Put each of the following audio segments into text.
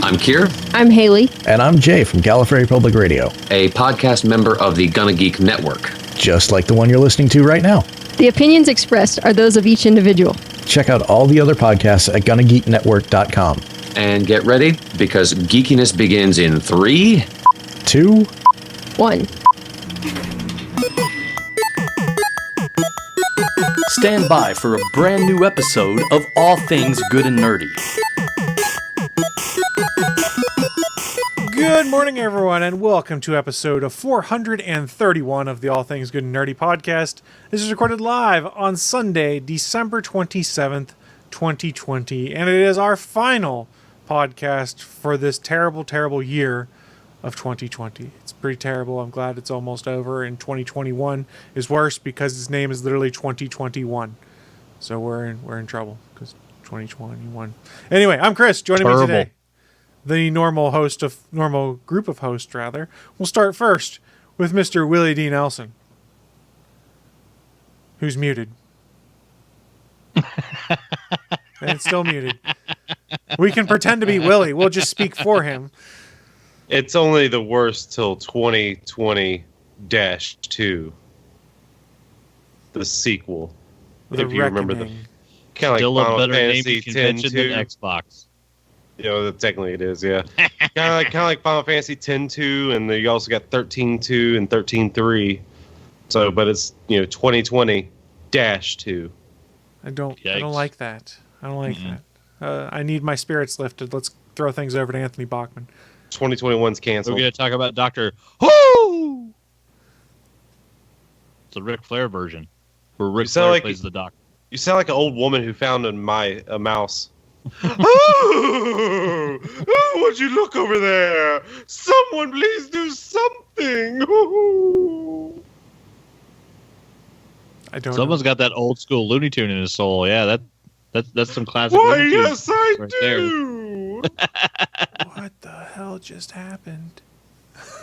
I'm Kier. I'm Haley. And I'm Jay from Gallifrey Public Radio, a podcast member of the Gonna Geek Network. Just like the one you're listening to right now. The opinions expressed are those of each individual. Check out all the other podcasts at GonnaGeekNetwork.com. And get ready, because geekiness begins in 3, 2, 1. Stand by for a brand new episode of All Things Good and Nerdy. Good morning, everyone, and welcome to episode of 431 of the All Things Good and Nerdy podcast. This is recorded live on Sunday, December 27th, 2020, and it is our final podcast for this terrible, terrible year of 2020. It's pretty terrible. I'm glad it's almost over, and 2021 is worse because its name is literally 2021. So we're in trouble because 2021. Anyway, I'm Chris. Joining me today, the normal group of hosts, rather. We'll start first with Mr. Willie D. Nelson, who's muted. And it's still muted. We can pretend to be Willie. We'll just speak for him. It's only the worst till 2020-2. The sequel. The if you remember the kind of still like a Final better Fantasy naming convention than 10-2. Xbox. You know, technically it is, yeah. kind of like Final Fantasy 10-2, and then you also got 13-2 and 13-3. So, but it's 2020-2. I don't Yikes. like that. I don't like that. I need my spirits lifted. Let's throw things over to Anthony Bachman. 2021's We're canceled. going to talk about Dr. Who! It's the Ric Flair version, where Ric Flair plays the doctor. You sound like an old woman who found a mouse. Oh, would you look over there? Someone please do something. I don't Someone's got that old school Looney Tune in his soul. Yeah, that's some classic Why, Looney Tunes yes, I right do. What the hell just happened?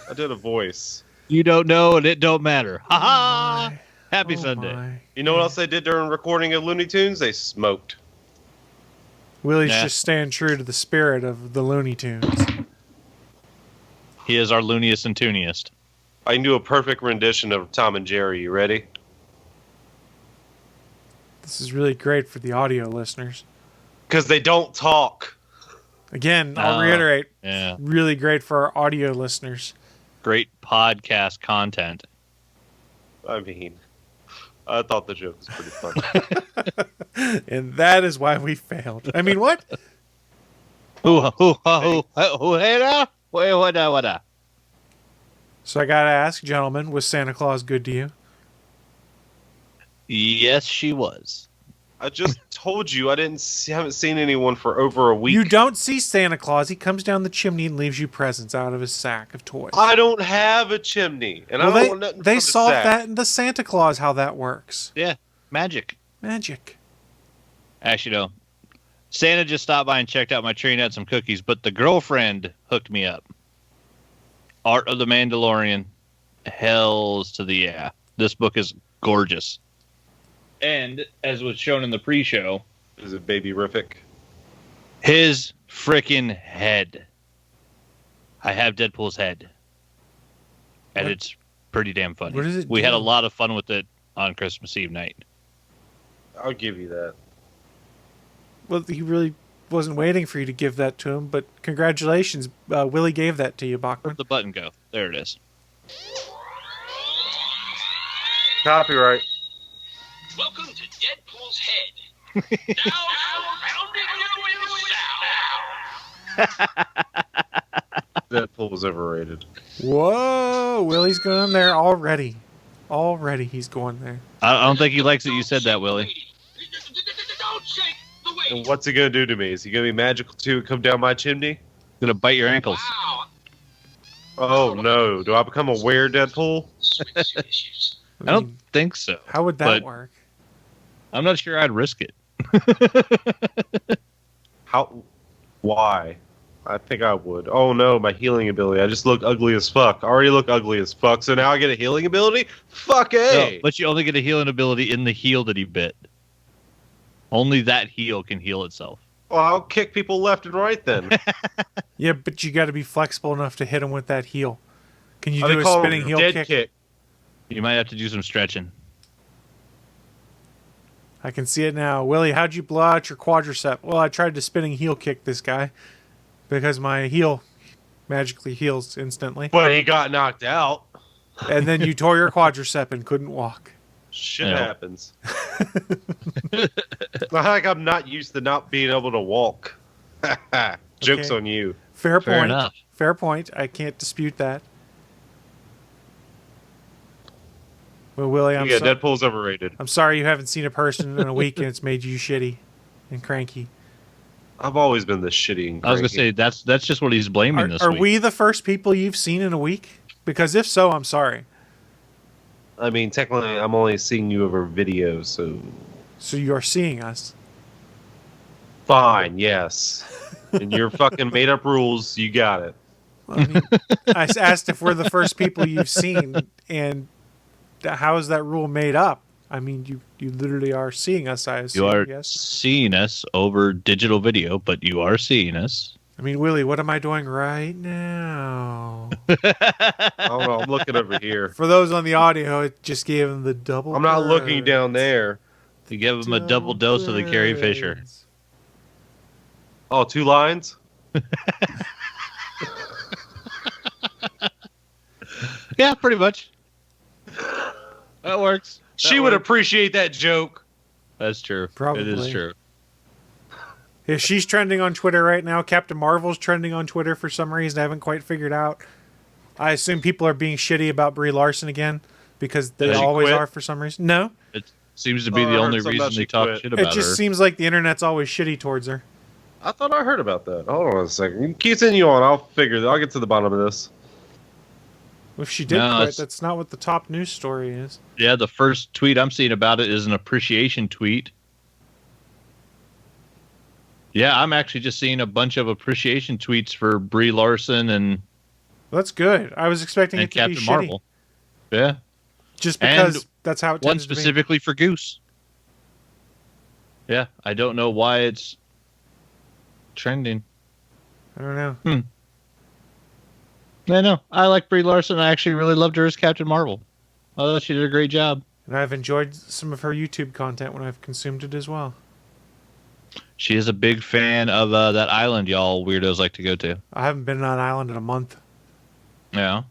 I did a voice. You don't know, and it don't matter. Ha ha! my. Happy Oh, Sunday. my. You know what else they did during recording of Looney Tunes? They smoked. Willie's Nah. just staying true to the spirit of the Looney Tunes. He is our looniest and tooniest. I can do a perfect rendition of Tom and Jerry. You ready? This is really great for the audio listeners. Because they don't talk. Again, I'll Oh, reiterate, Yeah. really great for our audio listeners. Great podcast content. I mean, I thought the joke was pretty funny. And that is why we failed. I mean, what? What? So I gotta ask, gentlemen, was Santa Claus good to you? Yes, she was. I just told you I haven't seen anyone for over a week. You don't see Santa Claus. He comes down the chimney and leaves you presents out of his sack of toys. I don't have a chimney, and I don't want nothing they from the solved sack. that in the Santa Claus, how that works. Yeah, magic. Magic. Actually, no. Santa just stopped by and checked out my tree and had some cookies, but the girlfriend hooked me up. Art of the Mandalorian. Hells to the yeah. This book is gorgeous. And, as was shown in the pre-show, Is it baby-rific? his freaking head. I have Deadpool's head. And What? it's pretty damn funny. What does it We had do? a lot of fun with it on Christmas Eve night. I'll give you that. Well, he really wasn't waiting for you to give that to him, but congratulations. Willie gave that to you, Bachman. Where'd the button go? There it is. Copyright. Welcome to Deadpool's head. Now pounding you in sound. Deadpool was overrated. Whoa, Willie's going there already. Already he's going there. I don't think he likes that you said that, Willie. Don't shake the weight. And what's he gonna do to me? Is he gonna be magical too? Come down my chimney? Gonna bite your ankles. Wow. Oh no! Do I become a were Deadpool? Switch issues. I don't think so. How would that but work? I'm not sure I'd risk it. How? Why? I think I would. Oh no, my healing ability. I just look ugly as fuck. I already look ugly as fuck, so now I get a healing ability? Fuck No, A! but you only get a healing ability in the heel that he bit. Only that heel can heal itself. Well, I'll kick people left and right then. Yeah, but you got to be flexible enough to hit him with that heel. Can you Oh, do they a call spinning it heel dead kick? You might have to do some stretching. I can see it now. Willie, how'd you blow out your quadricep? Well, I tried to spinning heel kick this guy because my heel magically heals instantly. But he got knocked out. And then you tore your quadricep and couldn't walk. Shit Yeah. happens. It's not like I'm not used to not being able to walk. Joke's Okay. on you. Fair Fair point. enough. Fair point. I can't dispute that. Well, Willie, Yeah, Deadpool's overrated. I'm sorry you haven't seen a person in a week and it's made you shitty and cranky. I've always been this shitty and I was gonna cranky. say that's just what he's blaming this Are week. we the first people you've seen in a week? Because if so, I'm sorry. I mean, technically, I'm only seeing you over video, so So you are seeing us. fine, yes. And your fucking made up rules, you got it. I mean, I asked if we're the first people you've seen, and how is that rule made up? I mean, you literally are seeing us, I assume, You are yes? seeing us over digital video, but you are seeing us. I mean, Willie, what am I doing right now? I don't know. I'm looking over here. For those on the audio, it just gave him the double. I'm not looking birds. down there. To give him a double dose of the Carrie Fisher. Birds. Oh, 2 lines? Yeah, pretty much. That works. She would appreciate that joke. That's true. Probably. It is true. Yeah, she's trending on Twitter right now. Captain Marvel's trending on Twitter for some reason. I haven't quite figured out. I assume people are being shitty about Brie Larson again because they Did she always quit? are for some reason. No, It seems to be Oh, the I only heard something reason about they she talk quit. shit it about just her. seems like the internet's always shitty towards her. I thought I heard about that. Hold on a second. Continue on. I'll get to the bottom of this. If she did No, quit, it's- that's not what the top news story is. Yeah, the first tweet I'm seeing about it is an appreciation tweet. Yeah, I'm actually just seeing a bunch of appreciation tweets for Brie Larson and That's good. I was expecting it to Captain be shitty. Marvel. Yeah, Just because And that's how it one tends to be. specifically for Goose. Yeah, I don't know why it's trending. I don't know. I know. I like Brie Larson. I actually really loved her as Captain Marvel. I thought she did a great job. And I've enjoyed some of her YouTube content when I've consumed it as well. She is a big fan of that island y'all weirdos like to go to. I haven't been on an island in a month. Yeah.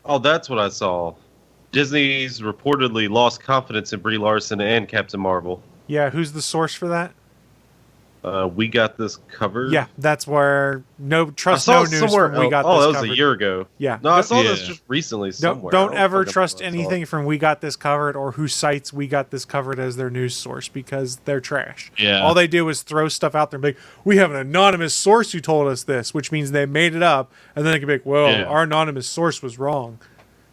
Oh, that's what I saw. Disney's reportedly lost confidence in Brie Larson and Captain Marvel. Yeah, who's the source for that? We got this covered. Yeah, that's where I trust saw no it news somewhere. from We Got oh, This that was Covered. a year ago. Yeah. No, I saw this Yeah. just recently Don't, somewhere. don't I ever fucking trust know what I saw. anything from We Got This Covered or who cites We Got This Covered as their news source because they're trash. Yeah. All they do is throw stuff out there and be like, we have an anonymous source who told us this, which means they made it up. And then they can be like, well, Yeah. our anonymous source was wrong.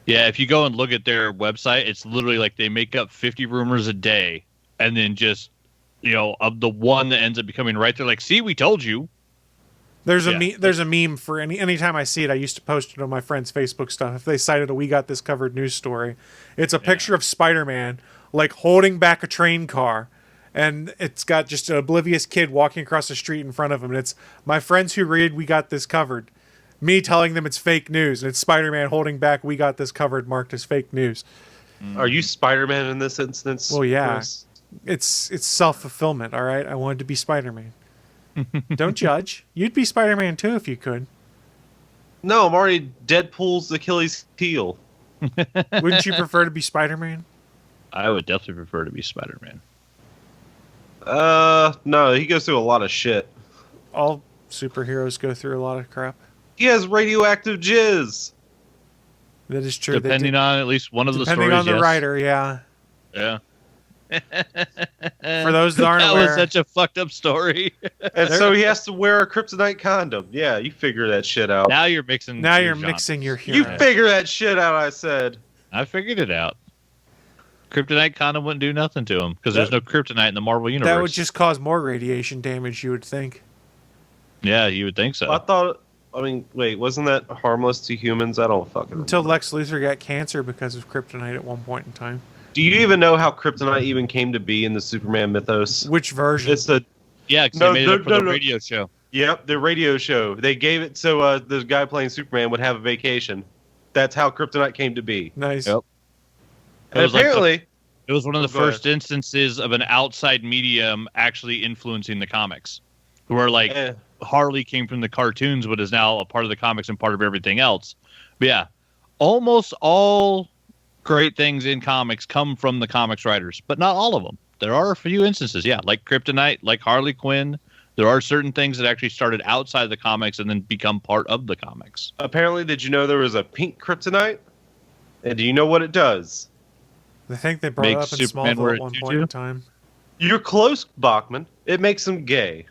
Yeah, if you go and look at their website, it's literally like they make up 50 rumors a day and then just, of the one that ends up becoming right, they're like, see, we told you. There's a Yeah. there's a meme for anytime I see it. I used to post it on my friends' Facebook stuff. If they cited a We Got This Covered news story, it's a picture of Spider-Man like holding back a train car, and it's got just an oblivious kid walking across the street in front of him, and it's my friends who read We Got This Covered, me telling them it's fake news, and it's Spider-Man holding back We Got This Covered marked as fake news. Are you Spider-Man in this instance? Well, yeah. Chris? It's self-fulfillment. All right, I wanted to be Spider-Man. Don't judge. You'd be Spider-Man too if you could. No, I'm already Deadpool's Achilles heel. Wouldn't you prefer to be Spider-Man? I would definitely prefer to be Spider-Man. No, he goes through a lot of shit. All superheroes go through a lot of crap. He has radioactive jizz. That is true. Depending on at least one of the depending stories, on the yes. writer, yeah. Yeah. For those that aren't That aware, was such a fucked up story. And so he has to wear a kryptonite condom. Yeah, you figure that shit out. Now you're mixing. now two you're genres. mixing your You heroes. figure that shit out, I said. I figured it out. Kryptonite condom wouldn't do nothing to him because there's no kryptonite in the Marvel universe. That would just cause more radiation damage, you would think. Yeah, you would think so. I thought, wait, wasn't that harmless to humans? I don't fucking Until remember. Lex Luthor got cancer because of kryptonite at one point in time. Do you even know how kryptonite even came to be in the Superman mythos? Which version? It's the Yeah, because No, they made no, it up for no, the no. radio show. Yep, the radio show. They gave it so the guy playing Superman would have a vacation. That's how Kryptonite came to be. Nice. Yep. And apparently, It was one of the Go first instances of an outside medium actually influencing the comics, where like Harley came from the cartoons, but is now a part of the comics and part of everything else. But yeah, almost all great things in comics come from the comics writers, but not all of them. There are a few instances, yeah, like Kryptonite, like Harley Quinn. There are certain things that actually started outside the comics and then become part of the comics. apparently, did you know there was a pink Kryptonite? And do you know what it does? I think they brought it Makes up in Superman Smallville wear at a one tutu? point in time. You're close, Bachman. It makes him gay.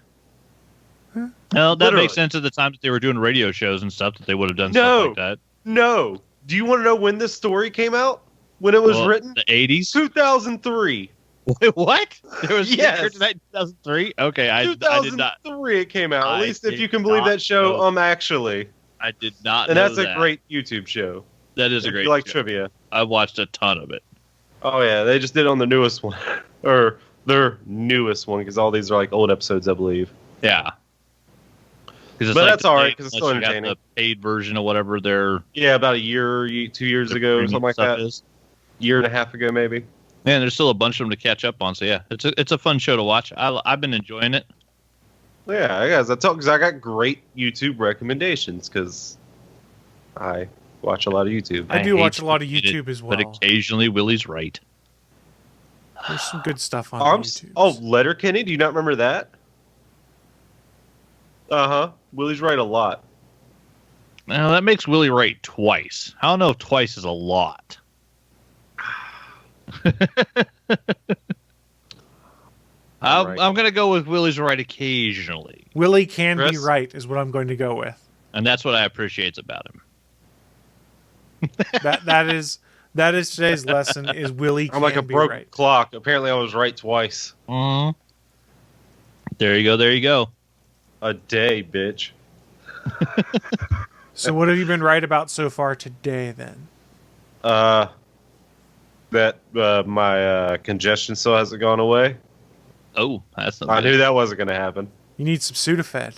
Well, that Literally. makes sense at the time that they were doing radio shows and stuff that they would have done No. stuff like that. No. Do you want to know when this story came out? When it was Well, written? the 80s? 2003. Wait, what? There was Yes. Kryptonite in 2003? Okay, I did not. 2003 it came out. At I least if did you can believe not that show, know. actually. I did not And know that's that. a great YouTube show. That is a If great you like show. trivia. I watched a ton of it. Oh, yeah. They just did it on the newest one. Or their newest one, because all these are like old episodes, I believe. Yeah. But that's all right, 'cause it's still entertaining. The paid version of whatever their Yeah, about a year, 2 years ago, or something like stuff that. is. Year and a half ago, maybe. Man, there's still a bunch of them to catch up on. So yeah, it's a fun show to watch. I've been enjoying it. Yeah, guys, because I got great YouTube recommendations, because I watch a lot of YouTube. I do hate watch a lot of to admit it, YouTube as well. but occasionally Willie's right. There's some good stuff on YouTube. Letterkenny, do you not remember that? Uh-huh. Willie's right a lot. Now that makes Willie right twice. I don't know if twice is a lot. Right. I'm gonna go with Willie's right occasionally, Willie can be Chris? right, is what I'm going to go with. and that's what I appreciate about him. That is today's lesson. Is Willie can I'm like a be broke right? clock. Apparently I was right twice. Mm-hmm. There you go. There you go. A day, bitch. So what have you been right about so far today? Then That my congestion still hasn't gone away. Oh, that's not I bad. knew that wasn't going to happen. you need some Sudafed.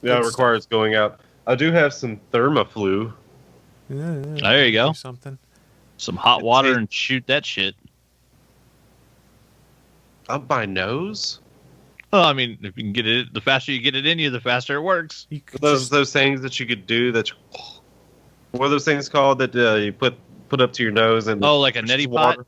Yeah, it Good requires going out. I do have some Thermaflu. There you go. Do something. Some hot water and shoot that shit. Up my nose? Well, I mean, if you can get it, the faster you get it in you, the faster it works. You could Those just- those things that you could do that. What are those things called that you put up to your nose and Oh, like a pushes neti water? pot?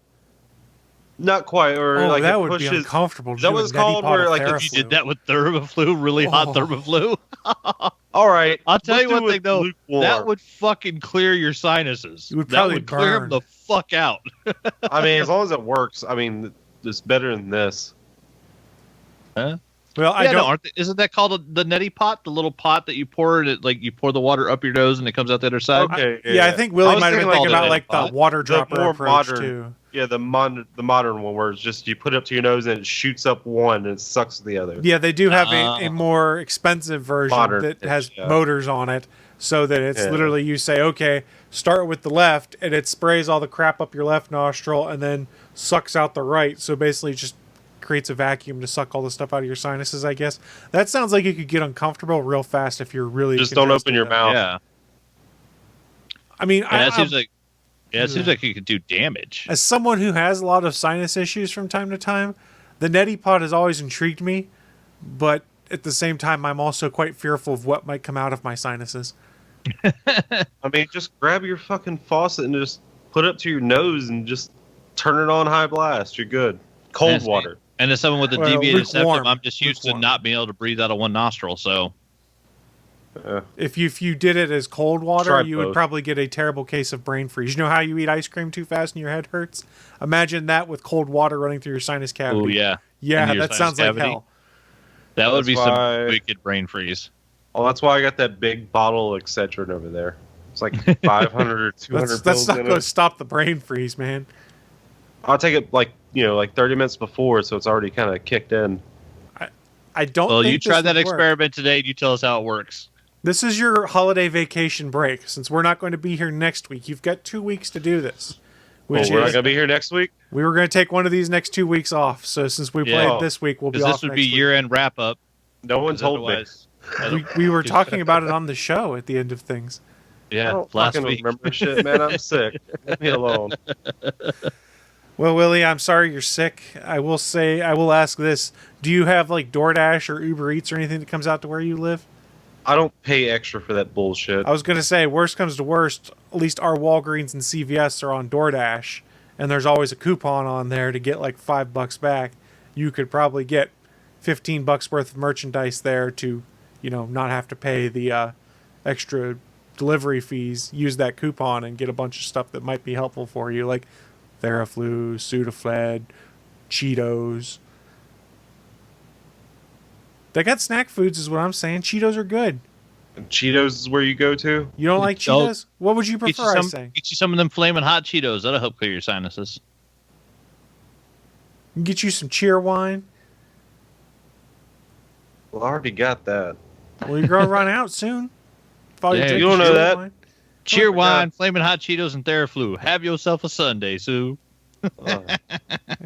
Not quite, or oh, like that it would pushes. be uncomfortable. Is that to do what a it's called, neti pot where, of like, if You Theraflu. did that with Thermaflu, really hot Oh. Thermaflu. All right, I'll tell let's you do one it thing though, lukewarm. that would fucking clear your sinuses. You would that probably would clear them burn. the fuck out. I mean, as long as it works. I mean, it's better than this. Well, Yeah, I don't. isn't that called the neti pot? The little pot that you pour it, like you pour the water up your nose and it comes out the other side. Okay. Yeah, I think Willie was might have been thinking thinking like about the like the pot. water dropper more approach modern- too. Yeah, the modern one where it's just you put it up to your nose and it shoots up one and it sucks the other. Yeah, they do have Ah. a more expensive version Modern that has yeah. motors on it, so that it's Yeah. literally you say, okay, start with the left, and it sprays all the crap up your left nostril, and then sucks out the right. So basically, it just creates a vacuum to suck all the stuff out of your sinuses. I guess that sounds like you could get uncomfortable real fast if you're really Just don't open congested, your though. mouth. Yeah, I mean, yeah. It seems I, like it seems like you could do damage. as someone who has a lot of sinus issues from time to time, the neti pot has always intrigued me, but at the same time, I'm also quite fearful of what might come out of my sinuses. I mean, just grab your fucking faucet and just put it up to your nose and just turn it on high blast. You're good. Cold Yes, water. And as someone with a Well, deviated septum, lukewarm. I'm just used Lukewarm. to not being able to breathe out of one nostril. So If you did it as cold water, Try you would both. probably get a terrible case of brain freeze. You know how you eat ice cream too fast and your head hurts? Imagine that with cold water running through your sinus cavity. oh yeah, Yeah, Into your that sinus sounds cavity. like hell. that would That's be why- some wicked brain freeze. Oh, that's why I got that big bottle of Excedrin over there. It's like 500 or 200 That's pills not in going to it. stop the brain freeze, man. I'll take it like 30 minutes before, so it's already kind of kicked in. I don't Well, think you try this that would work. experiment today, and you tell us how it works. This is your holiday vacation break. Since we're not going to be here next week, you've got 2 weeks to do this. Which We're not is, gonna be here next week. we were going to take one of these next 2 weeks off. So since we Yeah. played this week, we'll be Because off this would next be week. year-end wrap-up. No one told me. Otherwise, I We, don't- we were talking about it on the show at the end of things. I Yeah, don't last fucking week. remember shit, man. I'm sick. Leave me alone. Well, Willie, I'm sorry you're sick. I will ask this. Do you have like DoorDash or Uber Eats or anything that comes out to where you live? I don't pay extra for that bullshit. I was going to say, worst comes to worst, at least our Walgreens and CVS are on DoorDash, and there's always a coupon on there to get like $5 back. You could probably get $15 worth of merchandise there to, not have to pay the extra delivery fees. Use that coupon and get a bunch of stuff that might be helpful for you, like Theraflu, Sudafed, Cheetos. They got snack foods, is what I'm saying. Cheetos are good. And Cheetos is where you go to? You don't like Oh, Cheetos? What would you Get you, prefer, I some, say? get you some of them flaming hot Cheetos. That'll help clear your sinuses. Get you some cheer wine. Well, I already got that. Well, you're gonna run out soon. If all Yeah, drinking you don't is know cheer that. wine. Cheer my God. wine, flaming hot Cheetos, and Theraflu. Have yourself a Sunday, Sue. Uh, There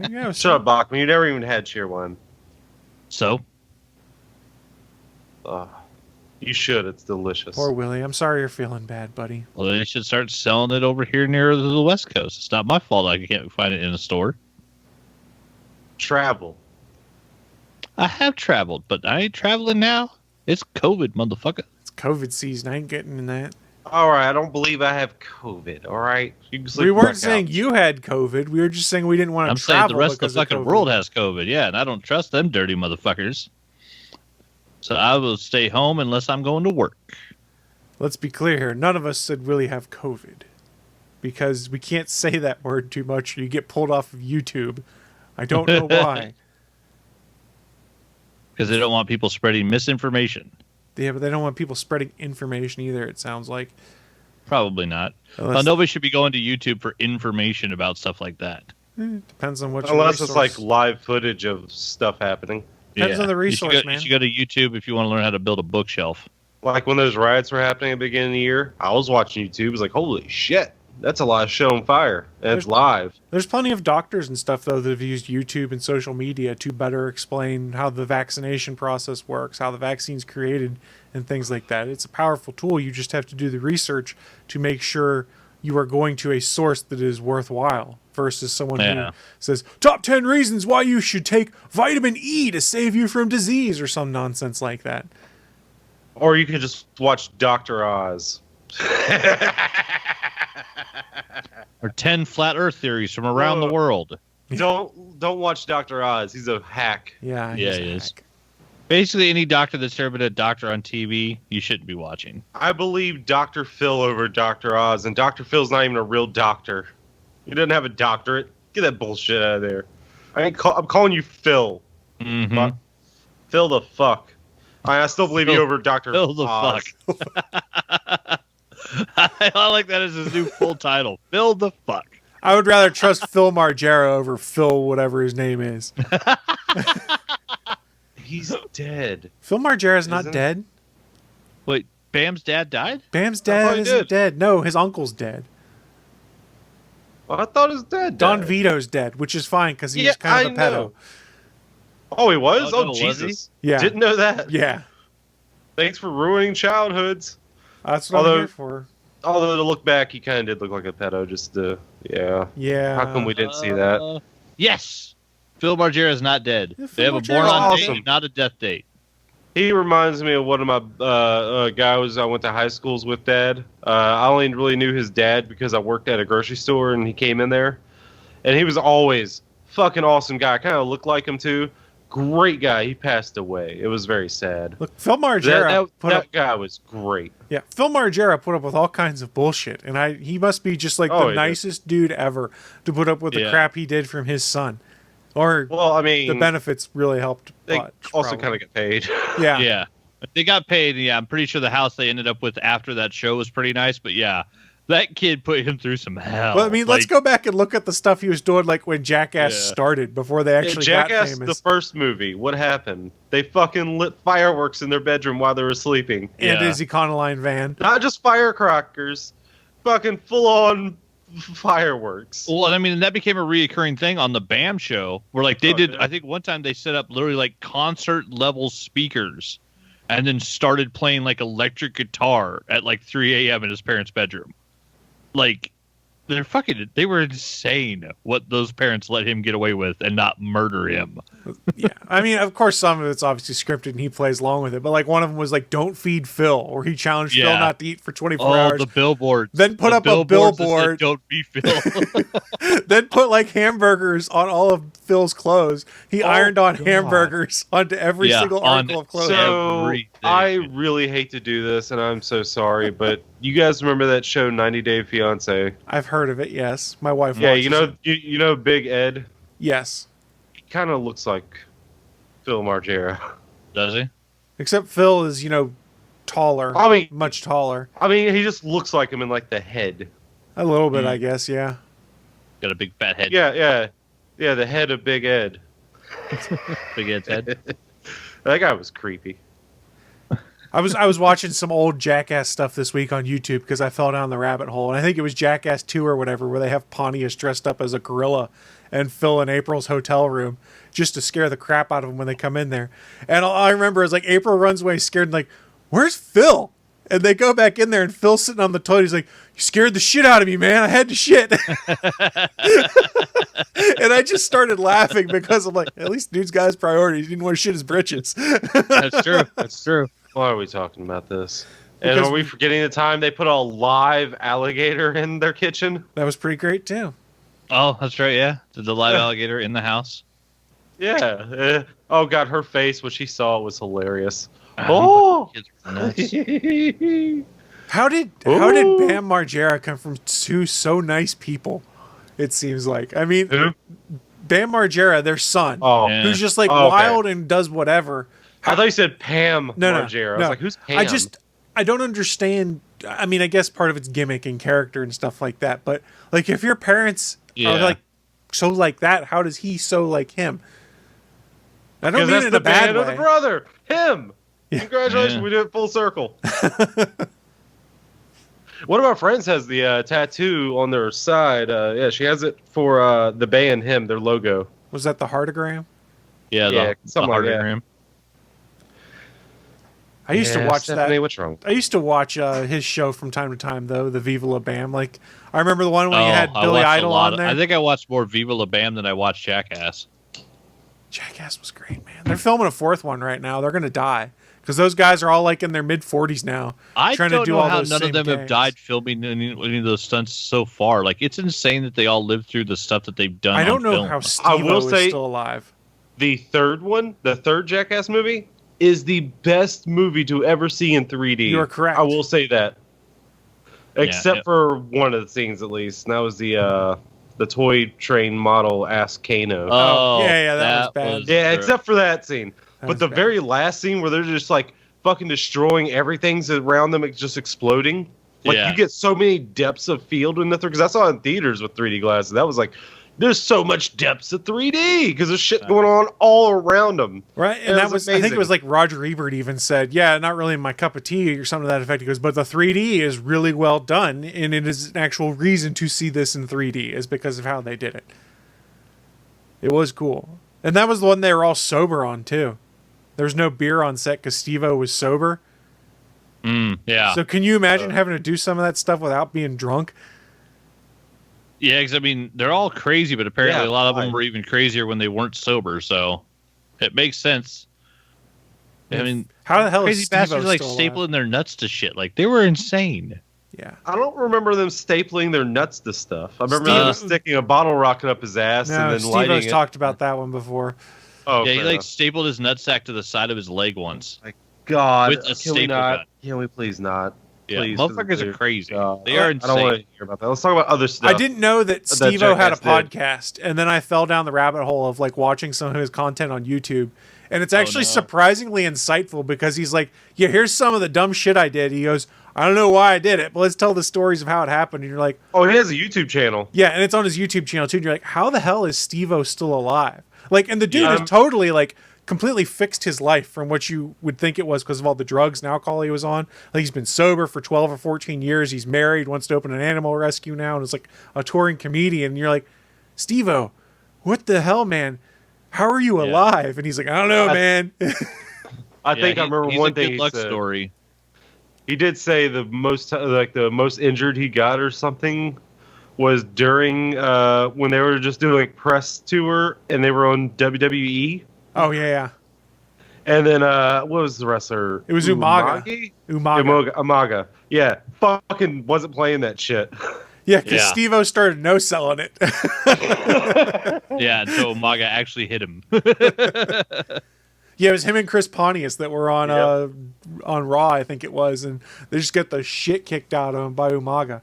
you go. shut up, Bachman. You never even had cheer wine. So, You should. It's delicious. Poor Willie. I'm sorry you're feeling bad, buddy. well, they should start selling it over here near the West Coast. It's not my fault I can't find it in a store. Travel. I have traveled, but I ain't traveling now. It's COVID, motherfucker. It's COVID season. I ain't getting in that. All right. I don't believe I have COVID. All right. You can sleep We the weren't fuck saying out. you had COVID. We were just saying we didn't want to I'm saying travel the rest of the because fucking COVID. world has COVID, yeah, and I don't trust them dirty motherfuckers. So I will stay home unless I'm going to work. Let's be clear here. None of us said really have COVID because we can't say that word too much or you get pulled off of YouTube. I don't know why. Because they don't want people spreading misinformation. Yeah, but they don't want people spreading information either, it sounds like. Probably not. Unless- Nobody should be going to YouTube for information about stuff like that. Depends on what your Unless it's resource- like live footage of stuff happening. Depends on the resource, you should go, man. You should go to YouTube if you want to learn how to build a bookshelf. Like when those riots were happening at the beginning of the year, I was watching YouTube. It was like, holy shit, that's a lot of show on fire. And it's live. There's plenty of doctors and stuff, though, that have used YouTube and social media to better explain how the vaccination process works, how the vaccine's created, and things like that. It's a powerful tool. You just have to do the research to make sure you are going to a source that is worthwhile versus someone who Yeah. says, top 10 reasons why you should take vitamin E to save you from disease or some nonsense like that. Or you could just watch Dr. Oz. Or 10 flat earth theories from around the world. Don't watch Dr. Oz. He's a hack. Yeah, Yeah, he's a he is. hack. Basically, any doctor that's ever been a doctor on TV, you shouldn't be watching. I believe Dr. Phil over Dr. Oz, and Dr. Phil's not even a real doctor. He doesn't have a doctorate. Get that bullshit out of there. I'm calling you Phil. Mm-hmm. Fuck. Phil the fuck. I still believe you Phil- over Dr. Phil the Oz. fuck. I like that as his new full title. Phil the fuck. I would rather trust Phil Margera over Phil whatever his name is. He's dead. Phil Margera's not Isn't- dead. Wait, Bam's dad died? Bam's I dad thought he isn't did. dead. No, his uncle's dead. Well, I thought his dad Don died. Vito's dead, which is fine because he's Yeah, kind of a I pedo. know. Oh, he was? Oh, Oh, no, was Jesus. he? Yeah. Didn't know that. Yeah, Thanks for ruining childhoods. that's what I'm Although- here for. Although to look back, he kind of did look like a pedo. Just yeah. Yeah. How come we didn't see that? Yes. Phil Margera is not dead. Yeah, They Phil have a Margera's born on awesome. date, not a death date. He reminds me of one of my guys I went to high schools with. Dad. I only really knew his dad because I worked at a grocery store and he came in there, and he was always fucking awesome guy. Kind of looked like him too. Great guy. He passed away. It was very sad. Look, Phil Margera put up. That guy was great. Yeah, Phil Margera put up with all kinds of bullshit, and he must be just like Oh, the he did. nicest dude ever to put up with the Yeah. crap he did from his son. Or Well, I mean, the benefits really helped. they much, also probably. kind of get paid. Yeah. Yeah. They got paid. Yeah, I'm pretty sure the house they ended up with after that show was pretty nice. But yeah, that kid put him through some hell. Well, I mean, let's Like, go back and look at the stuff he was doing, like when Jackass Yeah. started, before they actually got Jackass, famous. the first movie. What happened? They fucking lit fireworks in their bedroom while they were sleeping. and Yeah. his Econoline van. Not just firecrackers, fucking full on fireworks. Well, and I mean, that became a reoccurring thing on the BAM show, where like they did. Yeah. I think one time they set up literally like concert level speakers, and then started playing like electric guitar at like 3 a.m. in his parents' bedroom. Like, they were insane what those parents let him get away with and not murder him. Yeah, I mean, of course, some of it's obviously scripted and he plays along with it. But like one of them was like, "Don't feed Phil," or he challenged Phil Yeah. not to eat for 24 hours. The billboard. Then put up a billboards that said, billboard. "Don't be Phil." Then put like hamburgers on all of Phil's clothes. He ironed on God. hamburgers onto every Yeah, single on- article of clothing. So Everything. I really hate to do this, and I'm so sorry, but you guys remember that show 90 Day Fiance? I've heard of it. Yes, my wife. Yeah, watches you know, it. you know Big Ed. Yes, He kind of looks like Phil Margera. Does he? except Phil is taller. I mean- much taller. I mean, he just looks like him in like the head. A little bit, I guess. Yeah. Got a big fat head. Yeah, the head of Big Ed. Big Ed's head. That guy was creepy. I was watching some old Jackass stuff this week on YouTube because I fell down the rabbit hole, and I think it was Jackass 2 or whatever, where they have Pontius dressed up as a gorilla and Phil in April's hotel room just to scare the crap out of them when they come in there. And all I remember is like April runs away scared and like, "Where's Phil?" And they go back in there and Phil's sitting on the toilet. He's like, "You scared the shit out of me, man. I had to shit." And I just started laughing because I'm like, at least dude's got his priorities. He didn't want to shit his britches. That's true. That's true. Why are we talking about this? And Because are we forgetting the time they put a live alligator in their kitchen? That was pretty great too. Oh, that's right. Yeah, the live alligator in the house. Yeah. Oh god, her face when she saw it was hilarious. Oh, How did Bam Margera come from two so nice people? It seems like. I mean, Who? Bam Margera, their son, Oh, Yeah. who's just like Oh, okay. wild and does whatever. I thought you said Pam No, Margera. I was like, who's Pam? I don't understand. I mean, I guess part of it's gimmick and character and stuff like that. But like, if your parents are Yeah. like so like that, how does he so like him? I don't Because mean that's it in the a bad band of the way. brother. Him. Congratulations, Yeah. we did it full circle. One of our friends has the tattoo on their side. Yeah, she has it for the band, him, their logo. Was that the heartogram? Yeah, Yeah, the something like that. heartogram. I used to Yeah, watch Stephanie, that. what's wrong? I used to watch his show from time to time, though, the Viva La Bam. Like, I remember the one when Oh, you had I Billy watched a Idol lot on of- there. I think I watched more Viva La Bam than I watched Jackass. Jackass was great, man. They're filming a fourth one right now. They're going to die because those guys are all like in their mid-40s now. I trying don't to do know all how those none of same them have games. died filming any of those stunts so far. Like, it's insane that they all lived through the stuff that they've done. I don't on know film. how I Steve will is say- still alive. The third one, the third Jackass movie, is the best movie to ever see in 3D. You are correct. I will say that. Except yeah. for one of the scenes, at least. And that was the toy train model Ass Kano. Oh, yeah, that was bad. Yeah, true. except for that scene. That But was the bad. very last scene where they're just like fucking destroying everything's around them, it's just exploding. Like Yeah. you get so many depths of field in the because I saw it in theaters with 3D glasses. That was like, there's so much depths of 3D because there's shit going on all around them. Right, and It that was was I think it amazing. was like Roger Ebert even said, "Yeah, not really my cup of tea" or something to that effect. He goes, "But the 3D is really well done, and it is an actual reason to see this in 3D is because of how they did it." It was cool, and that was the one they were all sober on too. There was no beer on set because Steve-O was sober. Yeah. So can you imagine having to do some of that stuff without being drunk? Yeah, because I mean, they're all crazy, but apparently Yeah, a lot of them fine. were even crazier when they weren't sober. So it makes sense. I mean, How the hell crazy is Steve-O bastards like still alive? stapling their nuts to shit. Like they were insane. Yeah. I don't remember them stapling their nuts to stuff. I remember them Steve- sticking a bottle rocket up his ass No, and then Steve-O's lighting it. talked about that one before. Oh, Yeah, he fair like enough. stapled his nutsack to the side of his leg once. God, with a can we staple not? gun. Can we please not? Yeah, Please, motherfuckers are crazy. God. They are I don't want to insane. hear about that. Let's talk about other stuff. I didn't know that Steve-O had a Jackass did. podcast, and then I fell down the rabbit hole of like watching some of his content on YouTube. And it's actually no. surprisingly insightful because he's like, yeah, here's some of the dumb shit I did. He goes, I don't know why I did it, but let's tell the stories of how it happened. And you're like, Oh, he has a YouTube channel. yeah, and it's on his YouTube channel too. And you're like, how the hell is Steve-O still alive? Like, and the dude Yeah. is totally like completely fixed his life from what you would think it was because of all the drugs and alcohol he was on. Like he's been sober for 12 or 14 years. He's married, wants to open an animal rescue now, and is like a touring comedian. And you're like, Steve-O, what the hell, man? How are you alive? And he's like, I don't know, man. I think I remember one thing he said. Story. He did say the most injured he got or something was during when they were just doing like press tour and they were on WWE. Oh yeah. And then what was the wrestler? It was Umaga. Umaga. Yeah, fucking wasn't playing that shit. Yeah, because Steve-O started no-selling it. Yeah, until Umaga actually hit him. Yeah, it was him and Chris Pontius that were on Raw, I think it was, and they just got the shit kicked out of him by Umaga.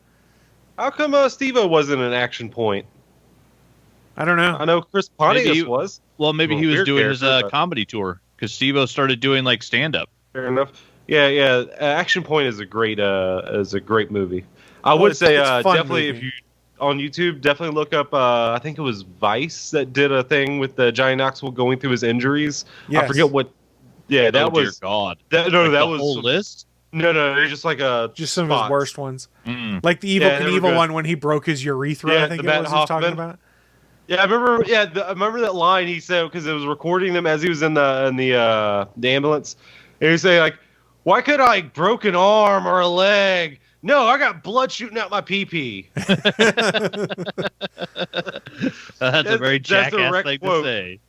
How come Steve-O wasn't an Action Point? I don't know. I know Chris Pontius was. Well, maybe he was doing his but... comedy tour because Steve-O started doing like stand-up. Fair enough. Yeah. Action Point is a great movie. I would say definitely movie. If you on YouTube, definitely look up. I think it was Vice that did a thing with Johnny Knoxville going through his injuries. Yes. I forget what. Yeah, that was. Dear God. That was whole list. No, it's just like just some of his worst ones, like the evil one when he broke his urethra. Yeah, I think it was he was talking about. Yeah, I remember. Yeah, I remember that line he said because it was recording them as he was in the ambulance. And he was saying like, "Why could I broke an arm or a leg? No, I got blood shooting out my pee-pee." That's a very Jackass thing to say.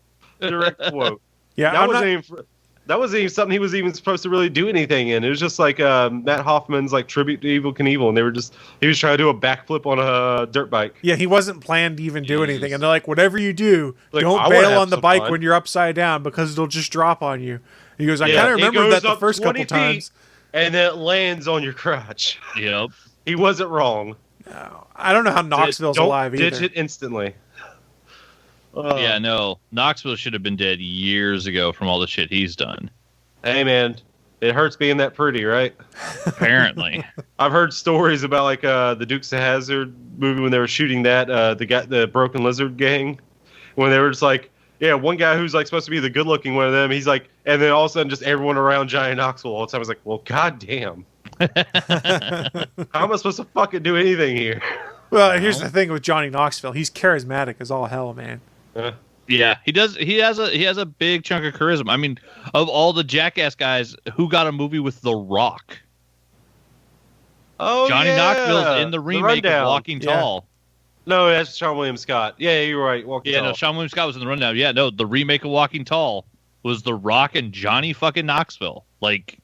Direct quote. Yeah, that wasn't even something he was even supposed to really do anything in. It was just like Matt Hoffman's like tribute to Evel Knievel, and he was trying to do a backflip on a dirt bike. Yeah, he wasn't planned to even do anything, and they're like, whatever you do, don't bail on the bike when you're upside down because it'll just drop on you. He goes, I kind of remember that the first couple times. And then it lands on your crotch. Yep. He wasn't wrong. No, I don't know how Knoxville's alive either. Ditch it instantly. Yeah, no. Knoxville should have been dead years ago from all the shit he's done. Hey, man. It hurts being that pretty, right? Apparently. I've heard stories about like the Dukes of Hazzard movie when they were shooting that, the Broken Lizard gang, when they were just like, yeah, one guy who's like supposed to be the good-looking one of them, he's like, and then all of a sudden just everyone around Johnny Knoxville all the time was like, well, goddamn. How am I supposed to fucking do anything here? Well, here's the thing with Johnny Knoxville. He's charismatic as all hell, man. Yeah, he does. He has a big chunk of charisma. I mean, of all the Jackass guys, who got a movie with The Rock? Oh, Johnny Knoxville's in the remake of Walking Tall. No, that's Sean William Scott. Yeah, you're right. Walking Tall. No, Sean William Scott was in the rundown. Yeah, no, the remake of Walking Tall was The Rock and Johnny fucking Knoxville. Like,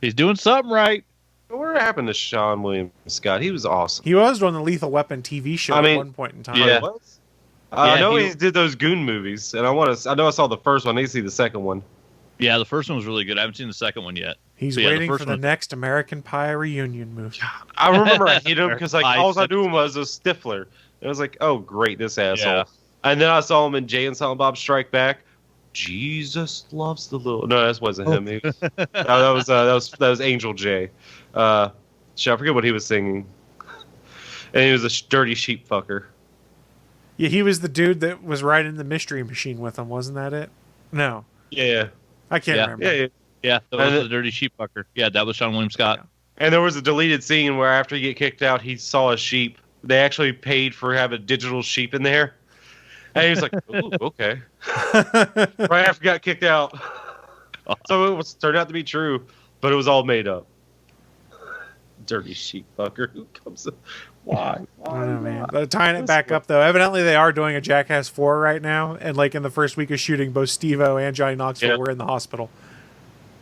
he's doing something right. What happened to Sean William Scott? He was awesome. He was on the Lethal Weapon TV show at one point in time. Yeah. I know he did those Goon movies, and I know I saw the first one. I need to see the second one. Yeah, the first one was really good. I haven't seen the second one yet. He's waiting for the next American Pie reunion movie. I remember I hit him because like all I knew was a Stifler. It was like, oh great, this asshole. Yeah. And then I saw him in Jay and Silent Bob Strike Back. Jesus loves the little. No, that wasn't him. He was, that was Angel J. I forget what he was singing. And he was a dirty sheep fucker. Yeah, he was the dude that was riding the Mystery Machine with him, wasn't that it? No. Yeah. I can't remember. Yeah, that was the dirty sheep fucker. Yeah, that was Sean William Scott. Yeah. And there was a deleted scene where after he get kicked out, he saw a sheep. They actually paid for have a digital sheep in there. And he was like, ooh, okay. Right after he got kicked out. So it turned out to be true, but it was all made up. Dirty sheep fucker. Who comes up? Why? I don't know, man. But tying it back up, though, evidently they are doing a Jackass 4 right now. And like in the first week of shooting, both Steve-O and Johnny Knoxville were in the hospital.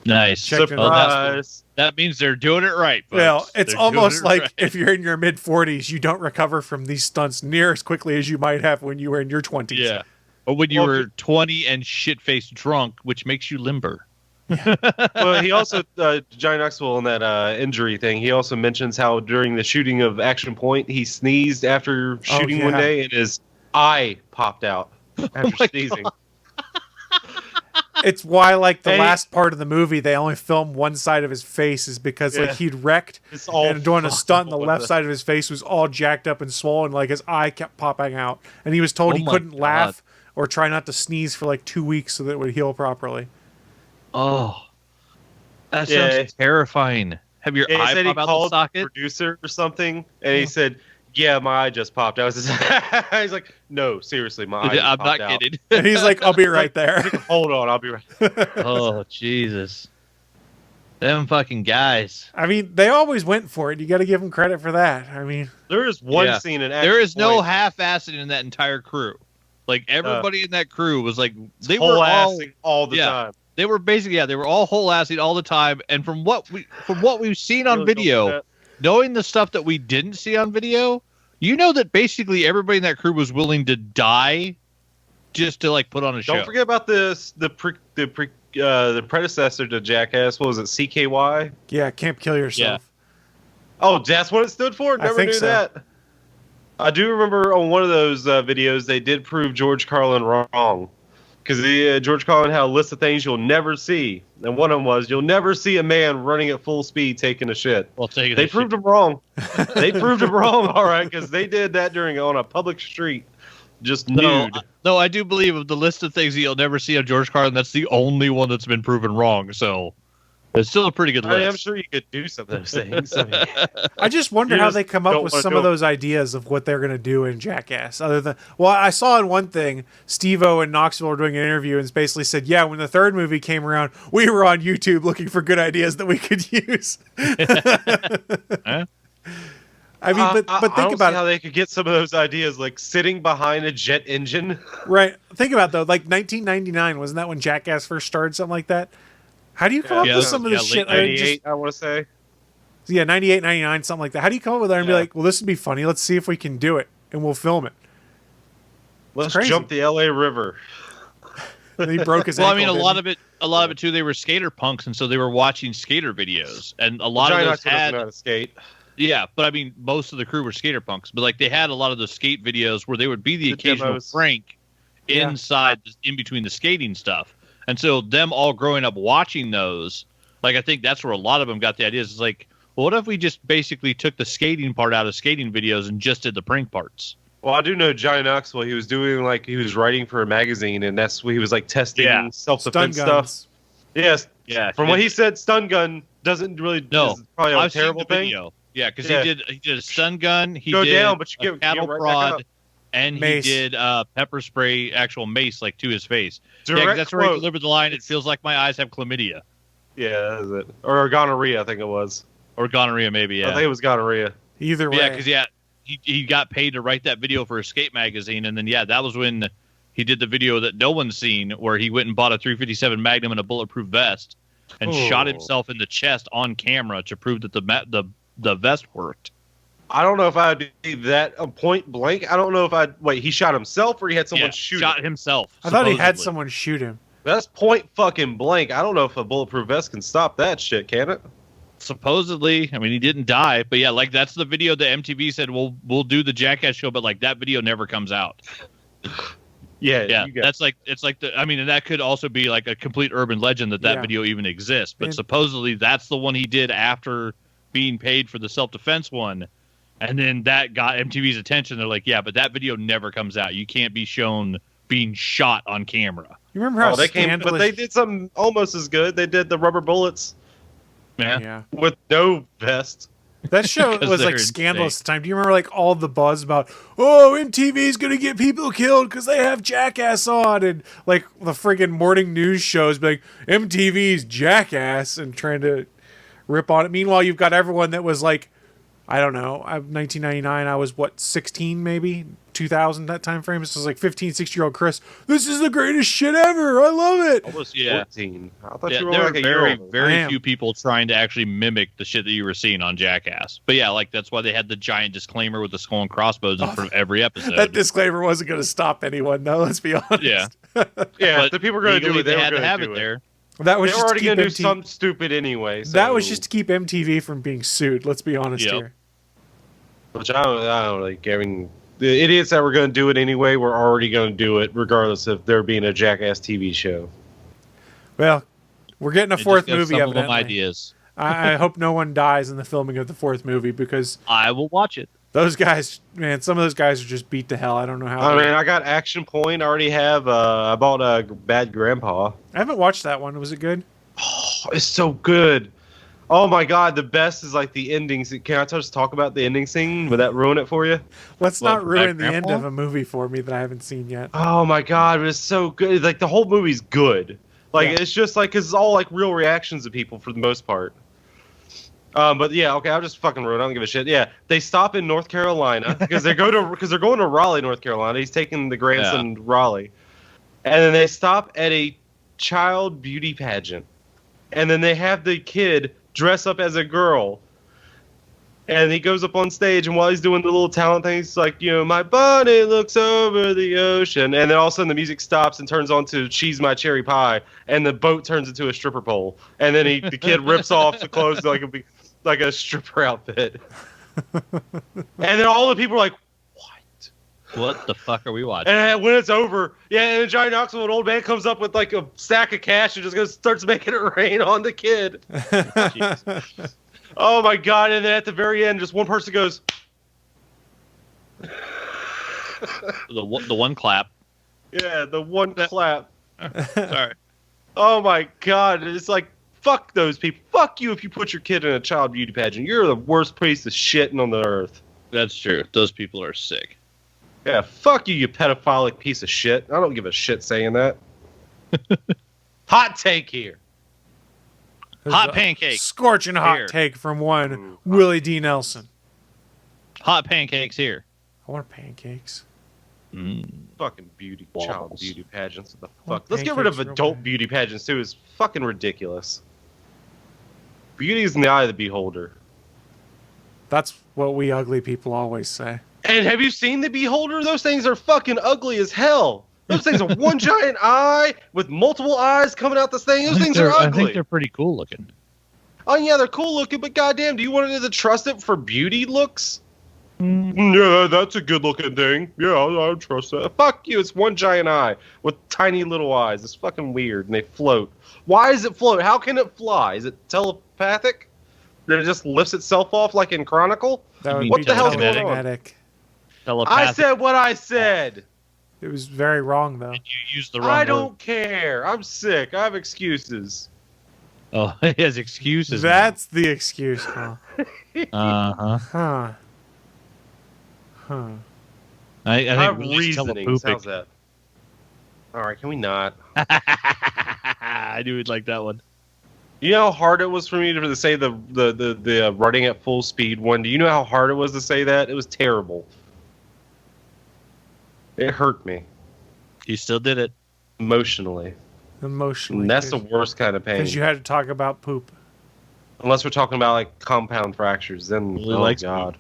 Nice. Surprise. That means they're doing it right, folks. Well, it's almost like if you're in your mid-40s, you don't recover from these stunts near as quickly as you might have when you were in your 20s. Yeah. Or when you were 20 and shit-faced drunk, which makes you limber. Well, he also, Johnny Knoxville in that injury thing, he also mentions how during the shooting of Action Point, he sneezed after shooting one day and his eye popped out after sneezing. It's why, like, the last part of the movie, they only film one side of his face is because, like, he'd wrecked and doing a stunt, and the left side of his face was all jacked up and swollen, like, his eye kept popping out. And he was told he couldn't laugh or try not to sneeze for like 2 weeks so that it would heal properly. Oh, that Yeah. sounds terrifying. Have your Yeah, he eye said he pop out the called the socket? producer or something, and he said, "Yeah, my eye just popped out." He's like, "No, seriously, my eye just I'm popped not out." kidding. And he's like, I'll be right there. Hold on, I'll be right. Oh, Jesus. Them fucking guys. I mean, they always went for it. You got to give them credit for that. I mean, There is one Yeah. scene in There is no Point, half-assing in that entire crew. Like, everybody in that crew was like, they whole were all, assing all the yeah. time. they were basically, they were all whole-assing all the time. And from what we've seen on Really don't video, like that. knowing the stuff that we didn't see on video, you know that basically everybody in that crew was willing to die just to like put on a show. Don't forget about the predecessor to Jackass. What was it? CKY. yeah, can't kill yourself. Oh, that's what it stood for? Never think knew so. that. I do remember on one of those videos, they did prove George Carlin wrong. Because George Carlin had a list of things you'll never see. And one of them was, you'll never see a man running at full speed taking a shit. Well, They proved him wrong. They proved him wrong, all right, because they did that on a public street. Just nude. No, I do believe of the list of things that you'll never see on George Carlin, that's the only one that's been proven wrong. So it's still a pretty good list. I'm sure you could do some of those things. I mean, I just wonder You how just they come up don't with wanna some do of it. those ideas of what they're going to do in Jackass. Other than, well, I saw in one thing, Steve-O and Knoxville were doing an interview and basically said, yeah, when the third movie came around, we were on YouTube looking for good ideas that we could use. Huh? I mean, but I think don't about see how they could get some of those ideas, like sitting behind a jet engine. it. Right. Think about it, though. Like 1999, wasn't that when Jackass first started? Something like that? How do you come up Yeah, with some of this late shit? I mean, 98, I want to say. yeah, 98, 99, something like that. How do you come up with that and be Yeah. like, well, this would be funny. Let's see if we can do it, and we'll film it. Let's crazy. jump the LA River. And he broke his Well, I ankle. mean, a didn't lot he? of it too. They were skater punks, and so they were watching skater videos, and a lot Giant of Knox those doesn't know had, how to skate. yeah. But I mean, most of the crew were skater punks, but like they had a lot of those skate videos where they would be the The occasional demos. prank Yeah. inside, in between the skating stuff, and so them all growing up watching those, like I think that's where a lot of them got the ideas. It's like, well, what if we just basically took the skating part out of skating videos and just did the prank parts? Well, I do know Giant Knoxville. He was doing he was writing for a magazine, and that's where he was like testing Yeah. self-defense Stun stuff. guns. Yes. Yeah. From what he said, stun gun doesn't really. No, is probably a I've terrible seen the thing. video. Yeah, because Yeah. he did a stun gun. He Go did down, but you a get cattle right back prod, up. and Mace. he did pepper spray, actual mace, like to his face. Yeah, 'cause Direct that's where he quote. delivered the line. It feels like my eyes have chlamydia Yeah, that is it. Or gonorrhea, I think it was. or gonorrhea, maybe. I Yeah, think it was gonorrhea. Either way. yeah, because he got paid to write that video for a skate magazine, and then that was when he did the video that no one's seen, where he went and bought a 357 Magnum and a bulletproof vest, and shot Oh. himself in the chest on camera to prove that the vest worked. I don't know if I'd be that point blank. I don't know if I'd. Wait, he shot himself or he had someone Yeah, shoot shot him? himself. I thought he had supposedly. someone shoot him. That's point fucking blank. I don't know if a bulletproof vest can stop that shit, can it? Supposedly, I mean, he didn't die, but yeah, like that's the video that MTV said we'll do the Jackass show, but like that video never comes out. Yeah, you got- that's like it's like I mean, and that could also be like a complete urban legend that Yeah. video even exists. But And- supposedly that's the one he did after being paid for the self-defense one, and then that got MTV's attention. They're like, yeah, but that video never comes out. You can't be shown being shot on camera. You remember how they came, scandalous? but they did something almost as good. They did the rubber bullets Yeah. with no vest. That show Because was they're like scandalous insane. at the time. Do you remember like all the buzz about, oh, MTV's gonna get people killed because they have Jackass on, and like the friggin' morning news shows be like MTV's Jackass and trying to rip on it. Meanwhile, you've got everyone that was like, I don't know, 1999. I was what 16 maybe 2000 that time frame. This was like 15, 16-year-old Chris. This is the greatest shit ever. I love it. Almost Yeah. 14. I thought Yeah, you were there like were a year very, older. I very am. few people trying to actually mimic the shit that you were seeing on Jackass. But yeah, like that's why they had the giant disclaimer with the skull and crossbones in front of every episode. That disclaimer wasn't going to stop anyone. No, let's be honest. Yeah. Yeah, But if the people were going to do legally it, they they were had to going to have do it it. there. That was They were just to already keep going to do MTV. something stupid anyway. That was so- just to keep MTV from being sued. Let's be honest Yep. here. Which I don't like. I mean, the idiots that were going to do it anyway were already going to do it, regardless of there being a Jackass TV show. Well, we're getting a They fourth just got movie, some of them evidently. ideas. I hope no one dies in the filming of the fourth movie because I will watch it. Those guys, man, some of those guys are just beat to hell. I don't know how. I mean, I got Action Point. I already have. I bought a Bad Grandpa. I haven't watched that one. Was it good? Oh, it's so good. Oh my god, the best is like the ending. Can I just talk about the ending scene? Would that ruin it for you? Let's not ruin the Grandpa? end of a movie for me that I haven't seen yet. Oh my god, it's so good. Like the whole movie's good. Like Yeah. it's just like it's all like real reactions of people for the most part. But yeah, okay, I'll just fucking ruin it. I don't give a shit. Yeah, they stop in North Carolina because they're going to Raleigh, North Carolina. He's taking the grandson to Raleigh, and then they stop at a child beauty pageant, and then they have the kid dress up as a girl, and he goes up on stage, and while he's doing the little talent thing, he's like, my bunny looks over the ocean, and then all of a sudden the music stops and turns on to She's My Cherry Pie, and the boat turns into a stripper pole, and then the kid rips off the clothes like a stripper outfit. And then all the people are like, What the fuck are we watching? and when it's over, and then Johnny Knoxville, an old man, comes up with like a sack of cash and just starts making it rain on the kid. Oh my god! And then at the very end, just one person goes. The one clap. Yeah, the one clap. Sorry. Oh my god! It's like, fuck those people. Fuck you if you put your kid in a child beauty pageant. You're the worst piece of shitting on the earth. That's true. Those people are sick. Yeah, fuck you, you pedophilic piece of shit. I don't give a shit saying that. Hot take here. Hot pancakes. Scorching hot Here. take from one Willie D. Nelson. Hot pancakes here. I want pancakes. Fucking child Walls. beauty pageants. What the Well, fuck? Let's get rid of pancakes are adult okay. beauty pageants too. It's fucking ridiculous. Beauty is in the eye of the beholder. That's what we ugly people always say. And have you seen the beholder? Those things are fucking ugly as hell. Those things are one giant eye with multiple eyes coming out this thing. Those things are I ugly. think they're pretty cool looking. Oh yeah, they're cool looking, but goddamn, do you want to trust it for beauty looks? Yeah, that's a good looking thing. Yeah, I'll trust that. Fuck you, it's one giant eye with tiny little eyes. It's fucking weird, and they float. Why does it float? How can it fly? Is it telepathic? That it just lifts itself off like in Chronicle? That would What be the hell's going on? telekinetic. I Telepathic. said what I said. It was very wrong, though. You used the wrong I word. don't care. I'm sick. I have excuses. Oh, he has excuses. That's the excuse, huh? Uh huh. Huh. Huh. I I have think Willie's reasonings. telepooping. How's that? All right, can we not? I knew he'd like that one. You know how hard it was for me to say the running at full speed one? Do you know how hard it was to say that? It was terrible. It hurt me He still did it. emotionally. Emotionally. And that's the worst kind of pain. Because you had to talk about poop. Unless we're talking about like compound fractures, then Really oh likes god.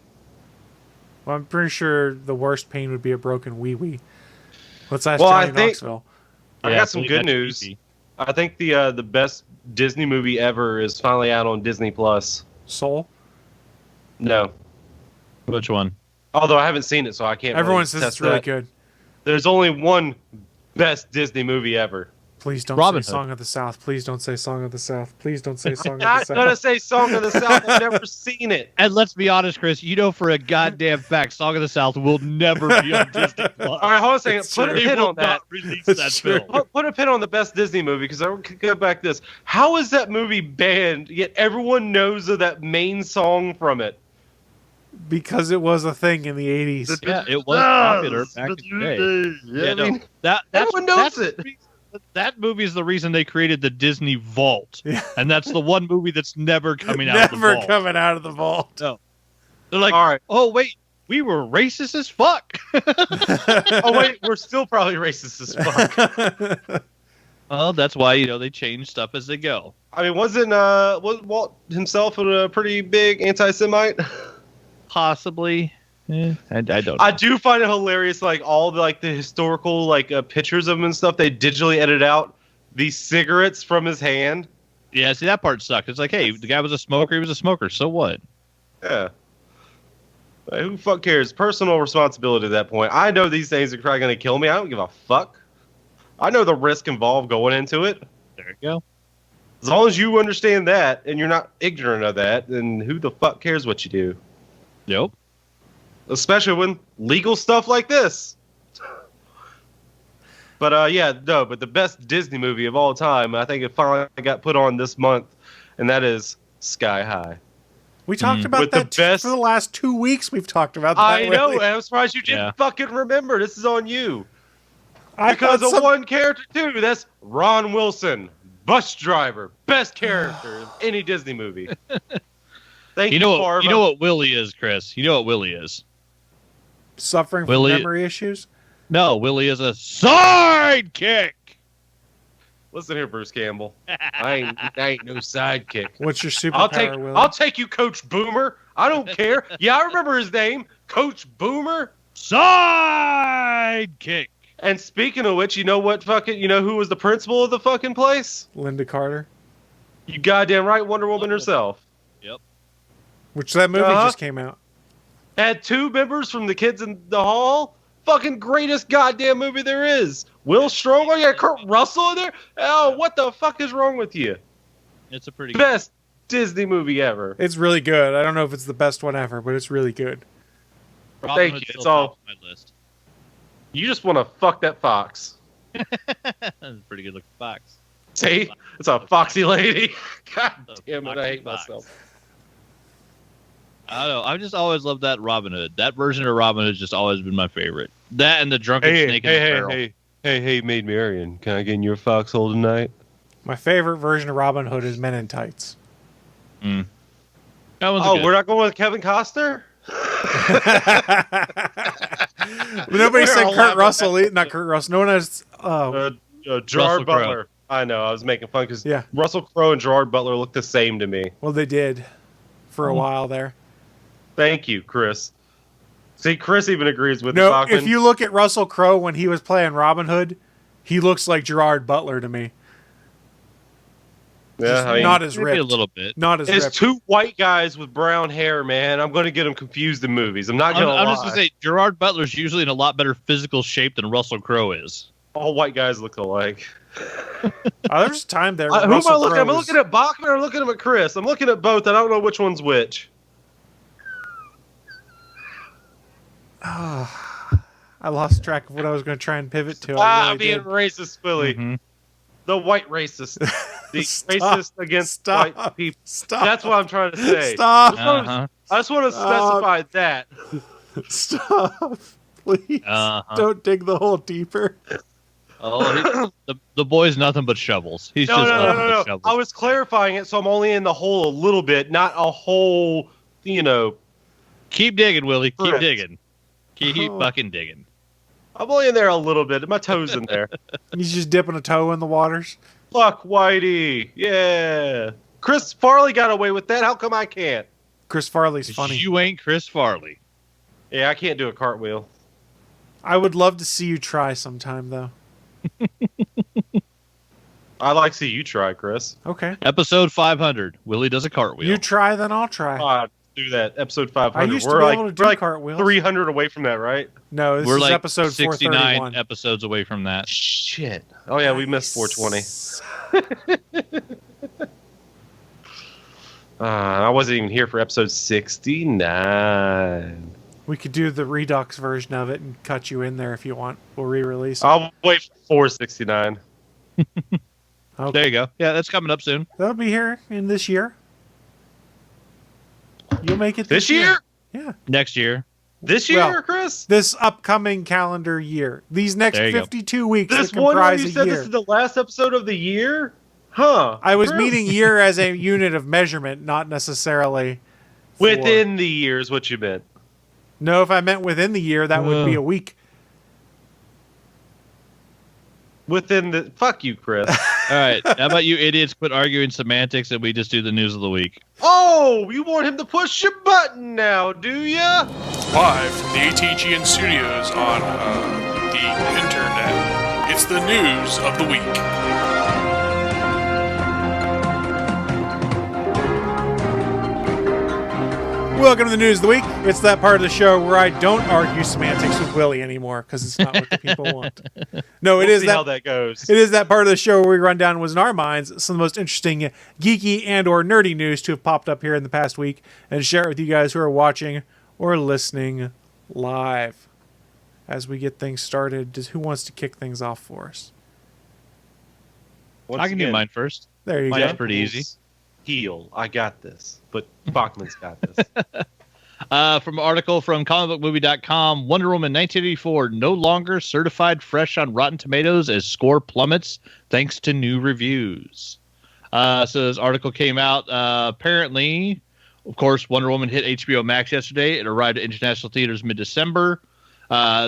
Well, I'm pretty sure the worst pain would be a broken wee-wee. Let's ask Well, I Johnny think- Knoxville. I Yeah, got some Willie good got news. cheesy. I think the best Disney movie ever is finally out on Disney Plus. Soul? No, Which one? although I haven't seen it, so I can't. Everyone really says test it's really that. good. There's only one best Disney movie ever. Please don't Robin say Hood. Song of the South. Please don't say Song of the South. Please don't say Song of the Not South. gonna say Song of the South. I've never seen it. And let's be honest, Chris. You know for a goddamn fact, Song of the South will never be on Disney Plus. All right, hold on a second. It's Put a true. pin will on that. not release It's that true. film. Put a pin on the best Disney movie because I could go back to this. How is that movie banned? Yet everyone knows of that main song from it. Because it was a thing in the 80s. Yeah, it was popular back in the day. Yeah, Yeah, no, that's everyone knows that's it. the reason- That movie is the reason they created the Disney Vault, Yeah. and that's the one movie that's never coming out. of the Never vault. coming out of the vault. They're like, All right. oh wait, we were racist as fuck. Oh wait, we're still probably racist as fuck. Well, that's why they change stuff as they go. I mean, was Walt himself a pretty big anti-Semite? Possibly. I don't know. I do find it hilarious, like all the the historical pictures of him and stuff. They digitally edit out these cigarettes from his hand. Yeah, see, that part sucked. It's like, hey, the guy was a smoker. He was a smoker. So what? Yeah. Like, who the fuck cares? Personal responsibility at that point. I know these things are probably going to kill me. I don't give a fuck. I know the risk involved going into it. There you go. As long as you understand that and you're not ignorant of that, then who the fuck cares what you do? Yep. especially when legal stuff like this. But but the best Disney movie of all time, I think it finally got put on this month, and that is Sky High. We talked about With that the best- for the last 2 weeks. We've talked about that. I know, Willie. and I'm surprised you didn't fucking remember. This is on you. I Because thought of one character, too. That's Ron Wilson, bus driver, best character in any Disney movie. Thank you, You know Farva. what Willie is, Chris. You know what Willie is. suffering from Willie- memory issues. No, Willie is a sidekick. Listen here, Bruce Campbell. I ain't no sidekick. What's your superpower, Willie? I'll take you, Coach Boomer. I don't care. Yeah, I remember his name, Coach Boomer. Sidekick. And speaking of which, you know who was the principal of the fucking place? Linda Carter. You goddamn right, Wonder Woman herself. Yep. Which that movie Uh-huh. just came out. Had 2 members from the Kids in the Hall. Fucking greatest goddamn movie there is. Will Strong. Oh, yeah, Kurt Russell in there. Oh, what the fuck is wrong with you? It's a pretty good. Best Disney movie ever. It's really good. I don't know if it's the best one ever, but it's really good. Robin Thank Hood's you. still It's all- top of my list. You just want to fuck that fox. That's a pretty good looking fox. See? It's a foxy lady. God damn it, Foxy I hate fox. myself. I don't know. I've just always loved that Robin Hood. That version of Robin Hood's just always been my favorite. That and the drunken snake in the barrel. Hey, Maid Marian, can I get in your foxhole tonight? My favorite version of Robin Hood is Men in Tights. That one's Oh, good. we're not going with Kevin Costner? Nobody said all Kurt laughing Russell. Not Kurt Russell. No one has. Gerard Russell Crowe. Butler. I know, I was making fun because Yeah. Russell Crowe and Gerard Butler look the same to me. Well, they did for a while there. Thank you, Chris. See, Chris even agrees with No, Bachman. if you look at Russell Crowe when he was playing Robin Hood, he looks like Gerard Butler to me. Yeah, I mean, Not as Maybe ripped. a little bit. Not as it's ripped. 2 white guys with brown hair, man. I'm going to get them confused in movies. I'm not going to lie. I'm just gonna say Gerard Butler's usually in a lot better physical shape than Russell Crowe is. All white guys look alike. There's time there. Who am I Russell looking Crowe at? Am I was- looking at Bachman or looking at Chris? I'm looking at both. I don't know which one's which. I lost track of what I was going to try and pivot to. Ah, I really being did. racist, Willie. Mhm. The white racist. The Stop. racist against Stop. white people. Stop. That's what I'm trying to say. Stop. Uh-huh. I just want to specify that. Stop. Please. Uh-huh. Don't dig the hole deeper. Oh, the boy's nothing but shovels. He's No, just no, nothing no, but no, no. shovels. I was clarifying it, so I'm only in the hole a little bit, not a whole, Keep digging, Willie. Keep Correct. digging. Keep Oh. fucking digging. I'm only in there a little bit. My toes in there. He's just dipping a toe in the waters. Fuck Whitey. Yeah. Chris Farley got away with that. How come I can't? Chris Farley's funny. You ain't Chris Farley. Yeah, I can't do a cartwheel. I would love to see you try sometime, though. I'd like to see you try, Chris. Okay. Episode 500. Willie does a cartwheel. You try, then I'll try. Do that. Episode 500. I used to we're be like, able to do we're like cartwheels. 300 away from that, right? No, this We're is like episode 69 431. episodes away from that. Shit. Oh, yeah, we missed 420. I wasn't even here for episode 69. We could do the Redux version of it and cut you in there if you want. We'll re-release it. I'll wait for 469. Okay. There you go. Yeah, that's coming up soon. That'll be here in this year. You'll make it This year? Yeah. Next year. This year, Well, Chris? This upcoming calendar year. These next There you go. 52 weeks This that one where comprise you a said year. this is the last episode of the year? Huh. I was Really? meaning year as a unit of measurement, not necessarily for- Within the year is what you meant. No, if I meant within the year, that would be a week. Within the... Fuck you, Chris. All right. How about you idiots quit arguing semantics and we just do the news of the week? Oh, you want him to push your button now, do ya? Live from the ATGN studios on the internet, it's the news of the week. Welcome to the news of the week. It's that part of the show where I don't argue semantics with Willie anymore because it's not what the people want. No, it We'll is see that. how that goes. It is that part of the show where we run down what's in our minds some of the most interesting geeky and or nerdy news to have popped up here in the past week and share it with you guys who are watching or listening live. As we get things started, who wants to kick things off for us? Once I can do again, mine first. There you Mine's go. pretty easy. Heel. I got this. But Bachman's got this. From an article from comicbookmovie.com, Wonder Woman 1984 no longer certified fresh on Rotten Tomatoes as score plummets thanks to new reviews. So this article came out. Apparently, of course, Wonder Woman hit HBO Max yesterday. It arrived at international theaters mid-December.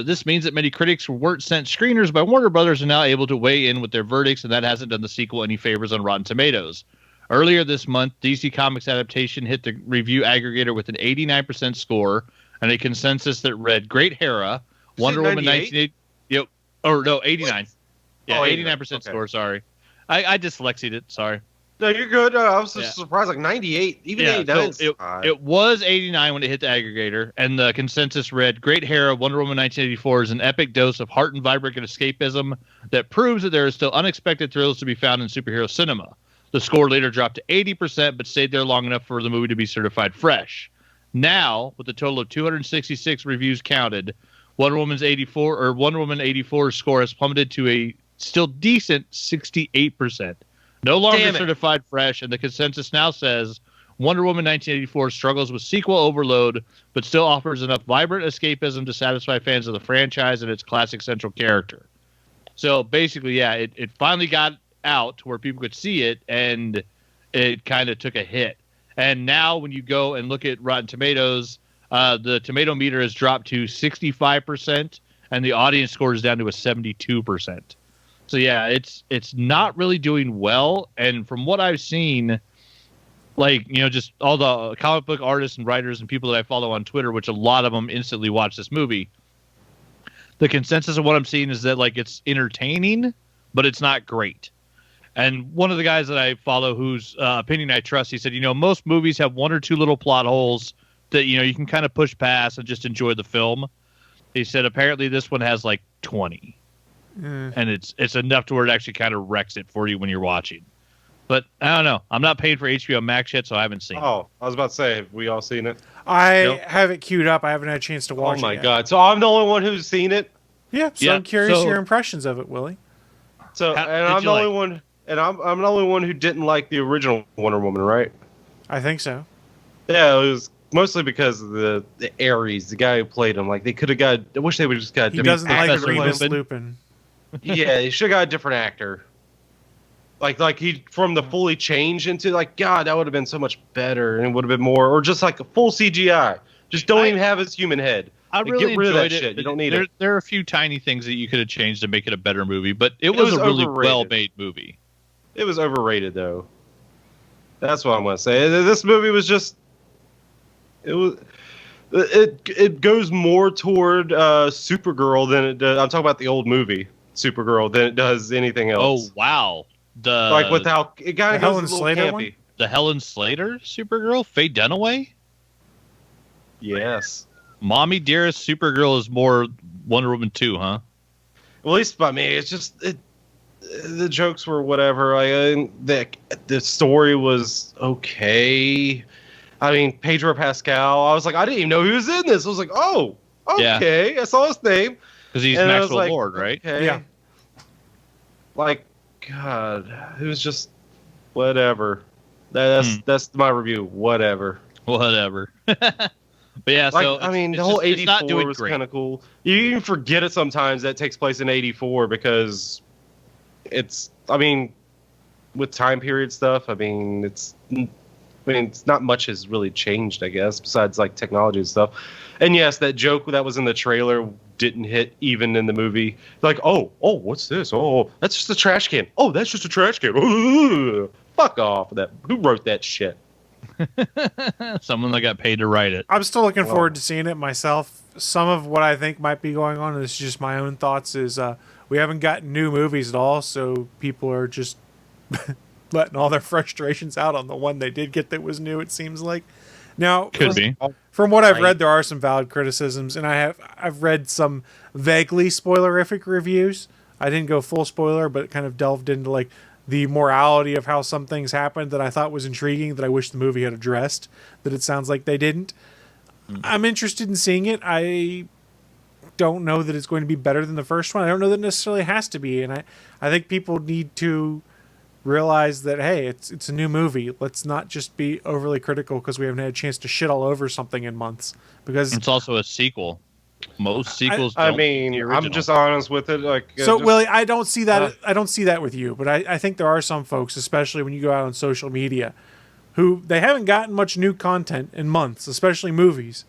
This means that many critics who weren't sent screeners by Warner Brothers are now able to weigh in with their verdicts, and that hasn't done the sequel any favors on Rotten Tomatoes. Earlier this month, DC Comics adaptation hit the review aggregator with an 89% score and a consensus that read, Great Hera, Wonder Woman 1980. Yep. Or no, 89. What? Yeah, Oh, 89% okay. score, sorry. I dyslexied it, sorry. No, you're good. I was just surprised, like 98. Even 89. So it was 89 when it hit the aggregator, and the consensus read, Great Hera, Wonder Woman 1984 is an epic dose of heart and vibrant escapism that proves that there are still unexpected thrills to be found in superhero cinema. The score later dropped to 80%, but stayed there long enough for the movie to be certified fresh. Now, with a total of 266 reviews counted, Wonder Woman 84's score has plummeted to a still decent 68%. No longer certified fresh, and the consensus now says Wonder Woman 1984 struggles with sequel overload, but still offers enough vibrant escapism to satisfy fans of the franchise and its classic central character. So basically, yeah, it finally got out to where people could see it, and it kind of took a hit. And now when you go and look at Rotten Tomatoes, the tomato meter has dropped to 65%, and the audience score is down to a 72%. So yeah, it's not really doing well. And from what I've seen, like, you know, just all the comic book artists and writers and people that I follow on Twitter, which a lot of them instantly watch this movie, the consensus of what I'm seeing is that, like, it's entertaining, but it's not great. And one of the guys that I follow, whose opinion I trust, he said, you know, most movies have one or two little plot holes that, you know, you can kind of push past and just enjoy the film. He said apparently this one has like 20. And it's enough to where it actually kind of wrecks it for you when you're watching. But I don't know. I'm not paying for HBO Max yet, so I haven't seen it. Oh, I was about to say, have we all seen it? I have it queued up. I haven't had a chance to watch it. Oh my yet. God! So I'm the only one who's seen it. Yeah. So Yeah, I'm curious so- your impressions of it, Willie. So How- and did I'm you the only like one, and I'm the only one who didn't like the original Wonder Woman, right? I think so. Yeah, it was mostly because of the Ares, the guy who played him. Like they could have got. I wish they would just got. He doesn't like Professor Remus Lupin. Lupin. Yeah, he should have got a different actor. Like he from the fully change into like God, that would have been so much better, and it would have been more, or just like a full CGI. Just don't even have his human head. I Like, really get rid of enjoyed that it. shit. You don't need there, it. There are a few tiny things that you could have changed to make it a better movie, but it was a really overrated. well-made movie. It was overrated though. That's what I'm gonna say. This movie was just. It goes more toward Supergirl than it does. I'm talking about the old movie Supergirl than it does anything Oh else. wow, the Like with how it kind The of goes Helen a little Slater campy. one? the Helen Slater Supergirl, Faye Dunaway, Yes. Mommy Dearest Supergirl is more Wonder Woman 2, huh? Well, at least by me, it's just the jokes were whatever. The story was okay. I mean, Pedro Pascal. I was like, I didn't even know he was in this. I was like, oh, okay. I saw his name. Because he's And I was Maxwell like, Lord, right? Okay. Yeah. Like, God, it was just whatever. That's my review. Whatever. Whatever. But yeah, Like, so I mean, the it's whole just- it's not 84 doing was great. kind of cool. You even forget it sometimes that takes place in 84 because it's, I mean, with time period stuff, I mean, it's not much has really changed, I guess, besides like technology and stuff. And yes, that joke that was in the trailer didn't hit even in the movie. Like, oh, what's this? Oh, that's just a trash can. Oh, that's just a trash can. Ooh, fuck off with that. Who wrote that shit? Someone that got paid to write it. I'm still looking forward to seeing it myself. Some of what I think might be going on, and this is just my own thoughts, is we haven't gotten new movies at all, so people are just letting all their frustrations out on the one they did get that was new, it seems like. Now, Could be. from what I've read, there are some valid criticisms, and I've read some vaguely spoilerific reviews. I didn't go full spoiler, but kind of delved into like the morality of how some things happened that I thought was intriguing, that I wish the movie had addressed, that it sounds like they didn't. I'm interested in seeing it. I don't know that it's going to be better than the first one. I don't know that it necessarily has to be. And I think people need to realize that, hey, it's a new movie. Let's not just be overly critical because we haven't had a chance to shit all over something in months. Because it's also a sequel. Most sequels. I don't mean, beat the I'm original. just honest with it. Like, so, Willie, I don't see that. I don't see that with you, but I think there are some folks, especially when you go out on social media, who they haven't gotten much new content in months, especially movies.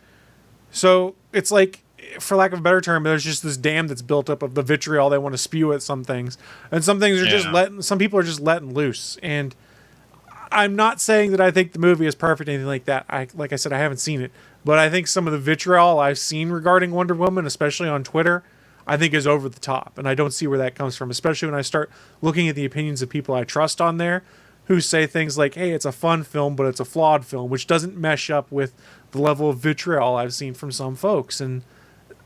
So it's like, for lack of a better term, there's just this dam that's built up of the vitriol they want to spew at some things, and some things are just letting. Some people are just letting loose, and I'm not saying that I think the movie is perfect, or anything like that. Like I said, I haven't seen it, but I think some of the vitriol I've seen regarding Wonder Woman, especially on Twitter, I think is over the top, and I don't see where that comes from. Especially when I start looking at the opinions of people I trust on there, who say things like, "Hey, it's a fun film, but it's a flawed film," which doesn't mesh up with the level of vitriol I've seen from some folks, and.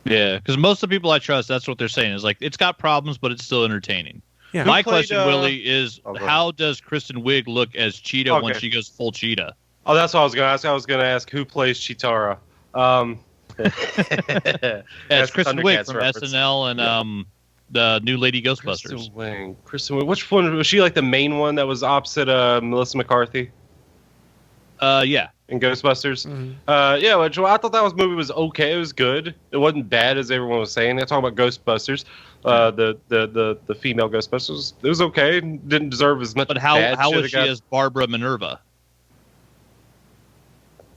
Yeah, because most of the people I trust, that's what they're saying. Is like, it's got problems, but it's still entertaining. Yeah. My Who played, question, Willie, is how does Kristen Wiig look as Cheetah when she goes full Cheetah? Oh, that's what I was going to ask. I was going to ask who plays Chitara. It's Kristen Wiig from SNL and the new Lady Ghostbusters. Kristen Wiig. Which one was she? Like the main one that was opposite Melissa McCarthy Yeah. in Ghostbusters. Yeah, which I thought that movie was okay. It was good. It wasn't bad as everyone was saying. They're talking about Ghostbusters. The female Ghostbusters. It was okay. Didn't deserve as much. But how was she as Barbara Minerva?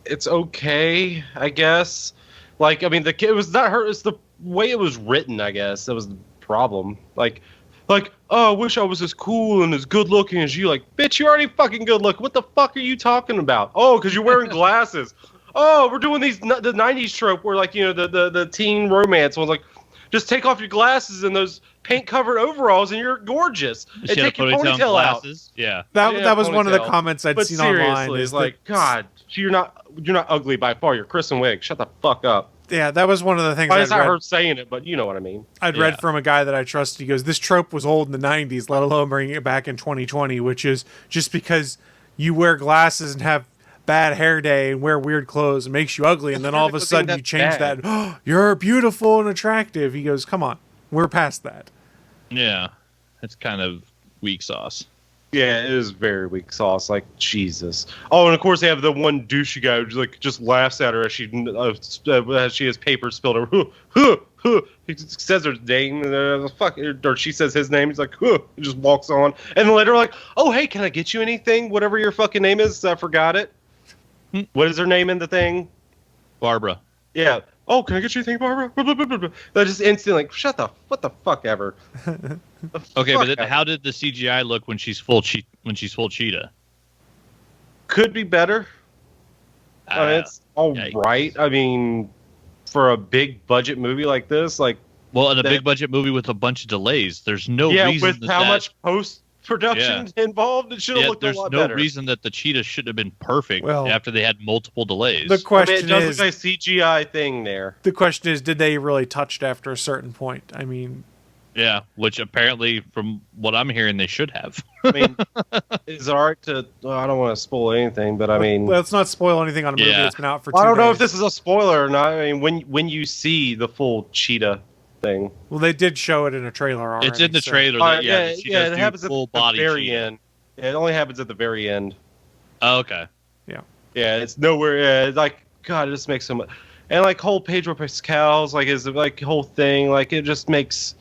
It's okay, I guess. Like, I mean, it was not her. It's the way it was written, I guess. That was the problem. Like, oh, I wish I was as cool and as good looking as you. Like, bitch, you're already fucking good looking. What the fuck are you talking about? Oh, because you're wearing glasses. Oh, we're doing the 90s trope where, like, you know, the teen romance one's like, just take off your glasses and those paint covered overalls and you're gorgeous. And take your ponytail out. Yeah. That was one of the comments I'd seen online. It's like, God, you're not ugly by far. You're Kristen Wiig. Shut the fuck up. Yeah, that was one of the things I heard saying it, but you know what I mean. I'd read from a guy that I trusted. He goes, this trope was old in the 90s, let alone bringing it back in 2020, which is just because you wear glasses and have bad hair day and wear weird clothes, it makes you ugly, and then all of a sudden you change that. Oh, you're beautiful and attractive. He goes, come on, we're past that. Yeah, it's kind of weak sauce. Yeah, it is very weak sauce. Like, Jesus. Oh, and of course they have the one douchey guy who just laughs at her as she has paper spilled over. He says her name, or she says his name. He's like, he just walks on. And then later, like, oh, hey, can I get you anything? Whatever your fucking name is, I forgot it. What is her name in the thing? Barbara. Yeah. Oh, can I get you anything, Barbara? That just instantly, like, what the fuck ever. Okay, but how did the CGI look when she's full Cheetah? Could be better. It's all right. I mean, for a big budget movie like this, like, well, in a big budget movie with a bunch of delays, there's no reason with how much post production involved, it should have looked a lot better. There's no reason that the cheetah should have been perfect after they had multiple delays. The question it does look like a CGI thing there. The question is, did they really touch it after a certain point? I mean, yeah, which apparently, from what I'm hearing, they should have. I mean, is it alright to? Well, I don't want to spoil anything, but I mean, let's not spoil anything on a movie that's been out for 2 days. I don't know if this is a spoiler or not. I mean, when you see the full cheetah thing, well, they did show it in a trailer already. It's in the trailer. It happens at the very end. Yeah, it only happens at the very end. Oh, okay. Yeah. Yeah, it's nowhere. It's like, God, it just makes so much. And like whole Pedro Pascal's like his like whole thing, like it just makes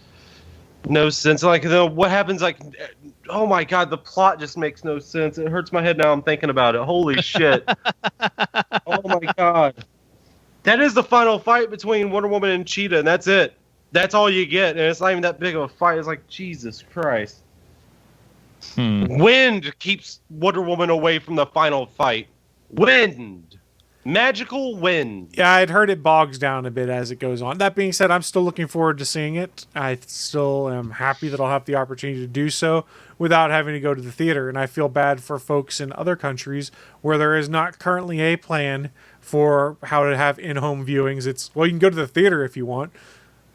no sense. Like what happens? Like, oh my God, the plot just makes no sense. It hurts my head now. I'm thinking about it. Holy shit! Oh my God, that is the final fight between Wonder Woman and Cheetah, and that's it. That's all you get, and it's not even that big of a fight. It's like, Jesus Christ. Wind keeps Wonder Woman away from the final fight. Wind. Magical wind. Yeah, I'd heard it bogs down a bit as it goes on. That being said, I'm still looking forward to seeing it. I still am happy that I'll have the opportunity to do so without having to go to the theater. And I feel bad for folks in other countries where there is not currently a plan for how to have in-home viewings. It's, well, you can go to the theater if you want.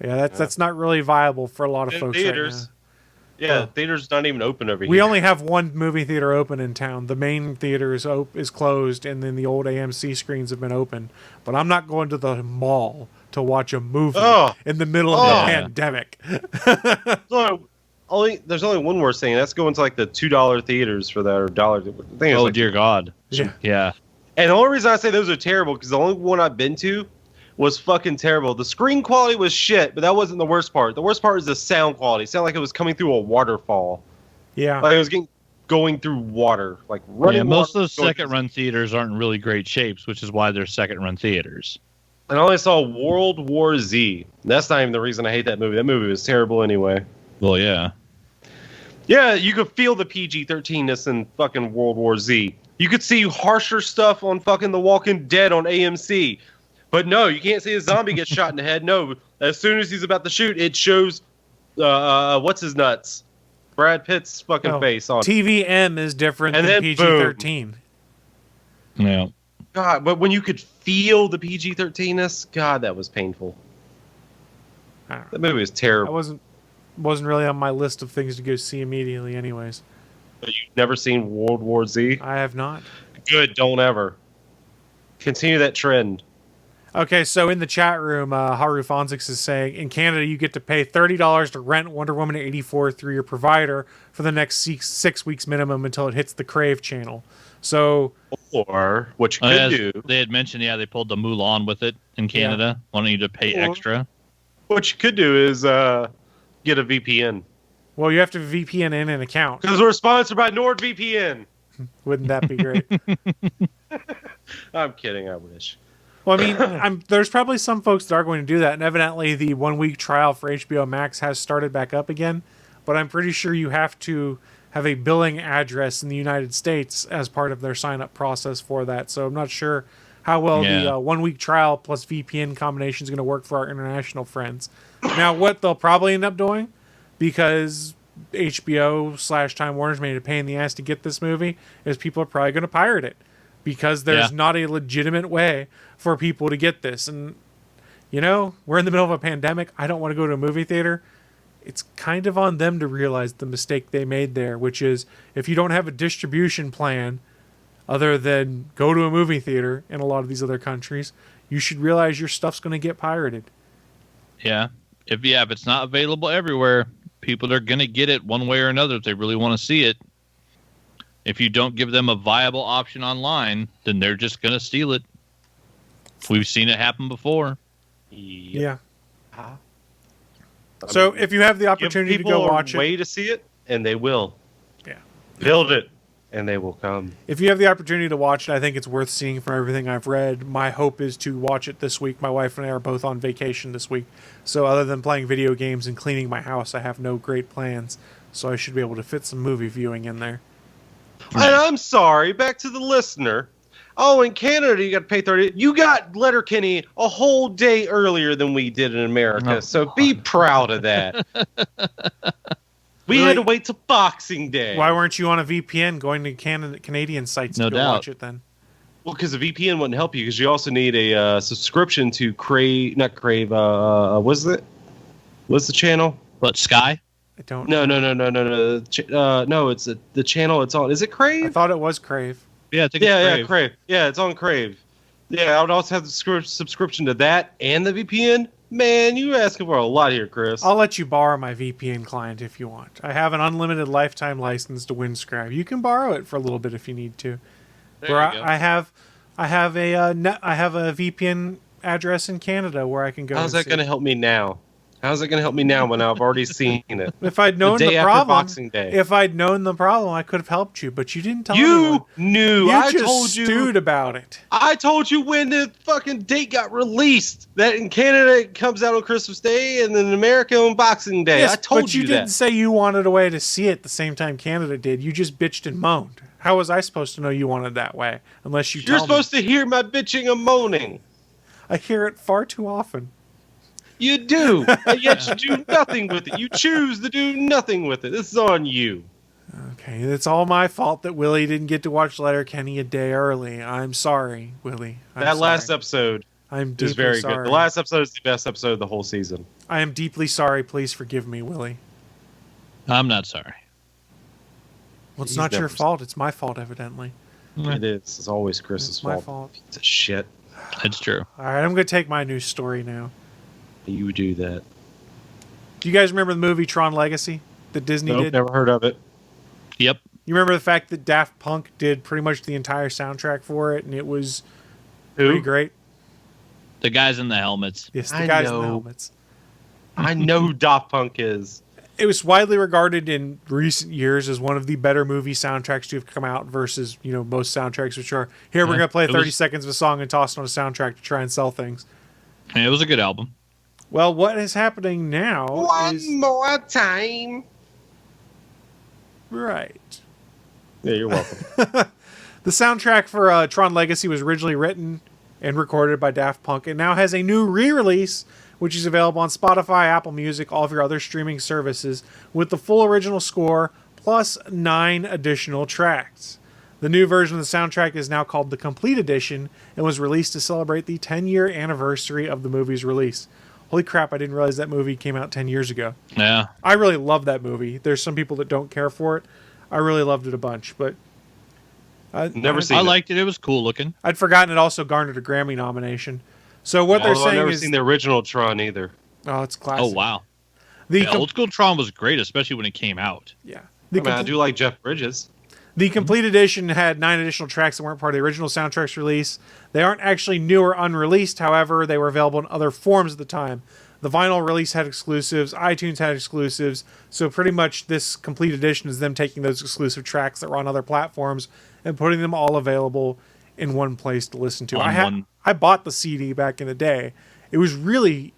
Yeah, that's not really viable for a lot of folks theaters. right Yeah, theater's not even open over here. We only have one movie theater open in town. The main theater is closed, and then the old AMC screens have been open. But I'm not going to the mall to watch a movie in the middle of the pandemic. There's only one worse thing, and that's going to like the $2 theaters for that, or dollar. Oh, dear God. Yeah. And the only reason I say those are terrible, because the only one I've been to was fucking terrible. The screen quality was shit, but that wasn't the worst part. The worst part is the sound quality. It sounded like it was coming through a waterfall. Yeah. Like it was going through water. Like running. Yeah, most water, of those second-run theaters aren't in really great shapes, which is why they're second-run theaters. And I only saw World War Z. That's not even the reason I hate that movie. That movie was terrible anyway. Well, yeah. Yeah, you could feel the PG-13ness in fucking World War Z. You could see harsher stuff on fucking The Walking Dead on AMC. But no, you can't see a zombie get shot in the head. No, as soon as he's about to shoot, it shows what's his nuts, Brad Pitt's fucking face on. TVM is different than PG-13. Yeah. God, but when you could feel the PG-13ness, God, that was painful. That movie was terrible. I wasn't really on my list of things to go see immediately, anyways. But you've never seen World War Z? I have not. Good, don't ever. Continue that trend. Okay, so in the chat room, Haru Fonzix is saying, in Canada, you get to pay $30 to rent Wonder Woman 84 through your provider for the next 6 weeks minimum until it hits the Crave channel. So, or what you could do, they had mentioned, they pulled the Mulan with it in Canada, wanting you to pay extra. What you could do is get a VPN. Well, you have to VPN in an account. Because we're sponsored by NordVPN. Wouldn't that be great? I'm kidding, I wish. Well, I mean, there's probably some folks that are going to do that, and evidently the 1 week trial for HBO Max has started back up again, but I'm pretty sure you have to have a billing address in the United States as part of their sign-up process for that, so I'm not sure how well the 1 week trial plus VPN combination is going to work for our international friends. Now, what they'll probably end up doing, because HBO/Time Warner's made it a pain in the ass to get this movie, is people are probably going to pirate it, because there's not a legitimate way for people to get this. And, you know, we're in the middle of a pandemic. I don't want to go to a movie theater. It's kind of on them to realize the mistake they made there, which is if you don't have a distribution plan other than go to a movie theater in a lot of these other countries, you should realize your stuff's going to get pirated. Yeah. If it's not available everywhere, people are going to get it one way or another if they really want to see it. If you don't give them a viable option online, then they're just going to steal it. We've seen it happen before. Yeah. So if you have the opportunity to go watch it, way to see it, and they will. Yeah. Build it, and they will come. If you have the opportunity to watch it, I think it's worth seeing from everything I've read. My hope is to watch it this week. My wife and I are both on vacation this week. So other than playing video games and cleaning my house, I have no great plans. So I should be able to fit some movie viewing in there. And I'm sorry, back to the listener. Oh, in Canada, you got to pay $30. You got Letterkenny a whole day earlier than we did in America, so be proud of that. We had to wait till Boxing Day. Why weren't you on a VPN going to Canadian sites to go watch it then? Well, because the VPN wouldn't help you, because you also need a subscription to Crave. What's it? What's the channel? What, Sky? I don't. No. No, it's the channel it's on. Is it Crave? I thought it was Crave. Yeah, I think it's Crave. Yeah, Crave. Yeah, it's on Crave. Yeah, I would also have the subscription to that and the VPN. Man, you're asking for a lot here, Chris. I'll let you borrow my VPN client if you want. I have an unlimited lifetime license to Windscribe. You can borrow it for a little bit if you need to. I have a VPN address in Canada where I can go. How's that going to help me now? How's it going to help me now when I've already seen it? If I'd known the problem, Boxing Day. If I'd known the problem, I could have helped you, but you didn't tell me. You knew. I told you. Stewed about it. I told you when the fucking date got released that in Canada it comes out on Christmas Day and then in America on Boxing Day. Yes, I told but you that. didn't say you wanted a way to see it the same time Canada did. You just bitched and moaned. How was I supposed to know you wanted that way? Unless you. You're supposed to hear my bitching and moaning. I hear it far too often. You do, and yet you do nothing with it. You choose to do nothing with it. This is on you. Okay, it's all my fault that Willie didn't get to watch Letterkenny a day early. I'm sorry, Willie. Last episode is very good. The last episode is the best episode of the whole season. I am deeply sorry. Please forgive me, Willie. I'm not sorry. Well, it's He's not your never- fault. It's my fault, evidently. It is. It's always Chris's It's my fault. fault. It's a shit. It's true. All right, I'm going to take my news story now. You do that. Do you guys remember the movie Tron Legacy that Disney Nope, did? never heard of it. Yep. You remember the fact that Daft Punk did pretty much the entire soundtrack for it, and it was Who? pretty great? The guys in the helmets. Yes, the I guys in the know. helmets. I know who Daft Punk is. It was widely regarded in recent years as one of the better movie soundtracks to have come out versus, most soundtracks, which are, here we're Yeah, going to play it 30 was- seconds of a song and toss it on a soundtrack to try and sell things. And it was a good album. Well, what is happening now is... more time. Right. Yeah, you're welcome. The soundtrack for Tron Legacy was originally written and recorded by Daft Punk and now has a new re-release, which is available on Spotify, Apple Music, all of your other streaming services, with the full original score plus 9 additional tracks. The new version of the soundtrack is now called the Complete Edition and was released to celebrate the 10-year anniversary of the movie's release. Holy crap, I didn't realize that movie came out 10 years ago. Yeah. I really love that movie. There's some people that don't care for it. I really loved it a bunch, but... Never seen I it. liked it. It was cool looking. I'd forgotten it also garnered a Grammy nomination. So what they're Although I've saying never is... seen the original Tron either. Oh, it's classic. Oh, wow. The Yeah, old school Tron was great, especially when it came out. yeah. I do like Jeff Bridges. The Complete Edition had 9 additional tracks that weren't part of the original soundtrack's release. They aren't actually new or unreleased, however, they were available in other forms at the time. The vinyl release had exclusives, iTunes had exclusives, so pretty much this Complete Edition is them taking those exclusive tracks that were on other platforms and putting them all available in one place to listen to. I bought the CD back in the day. It was really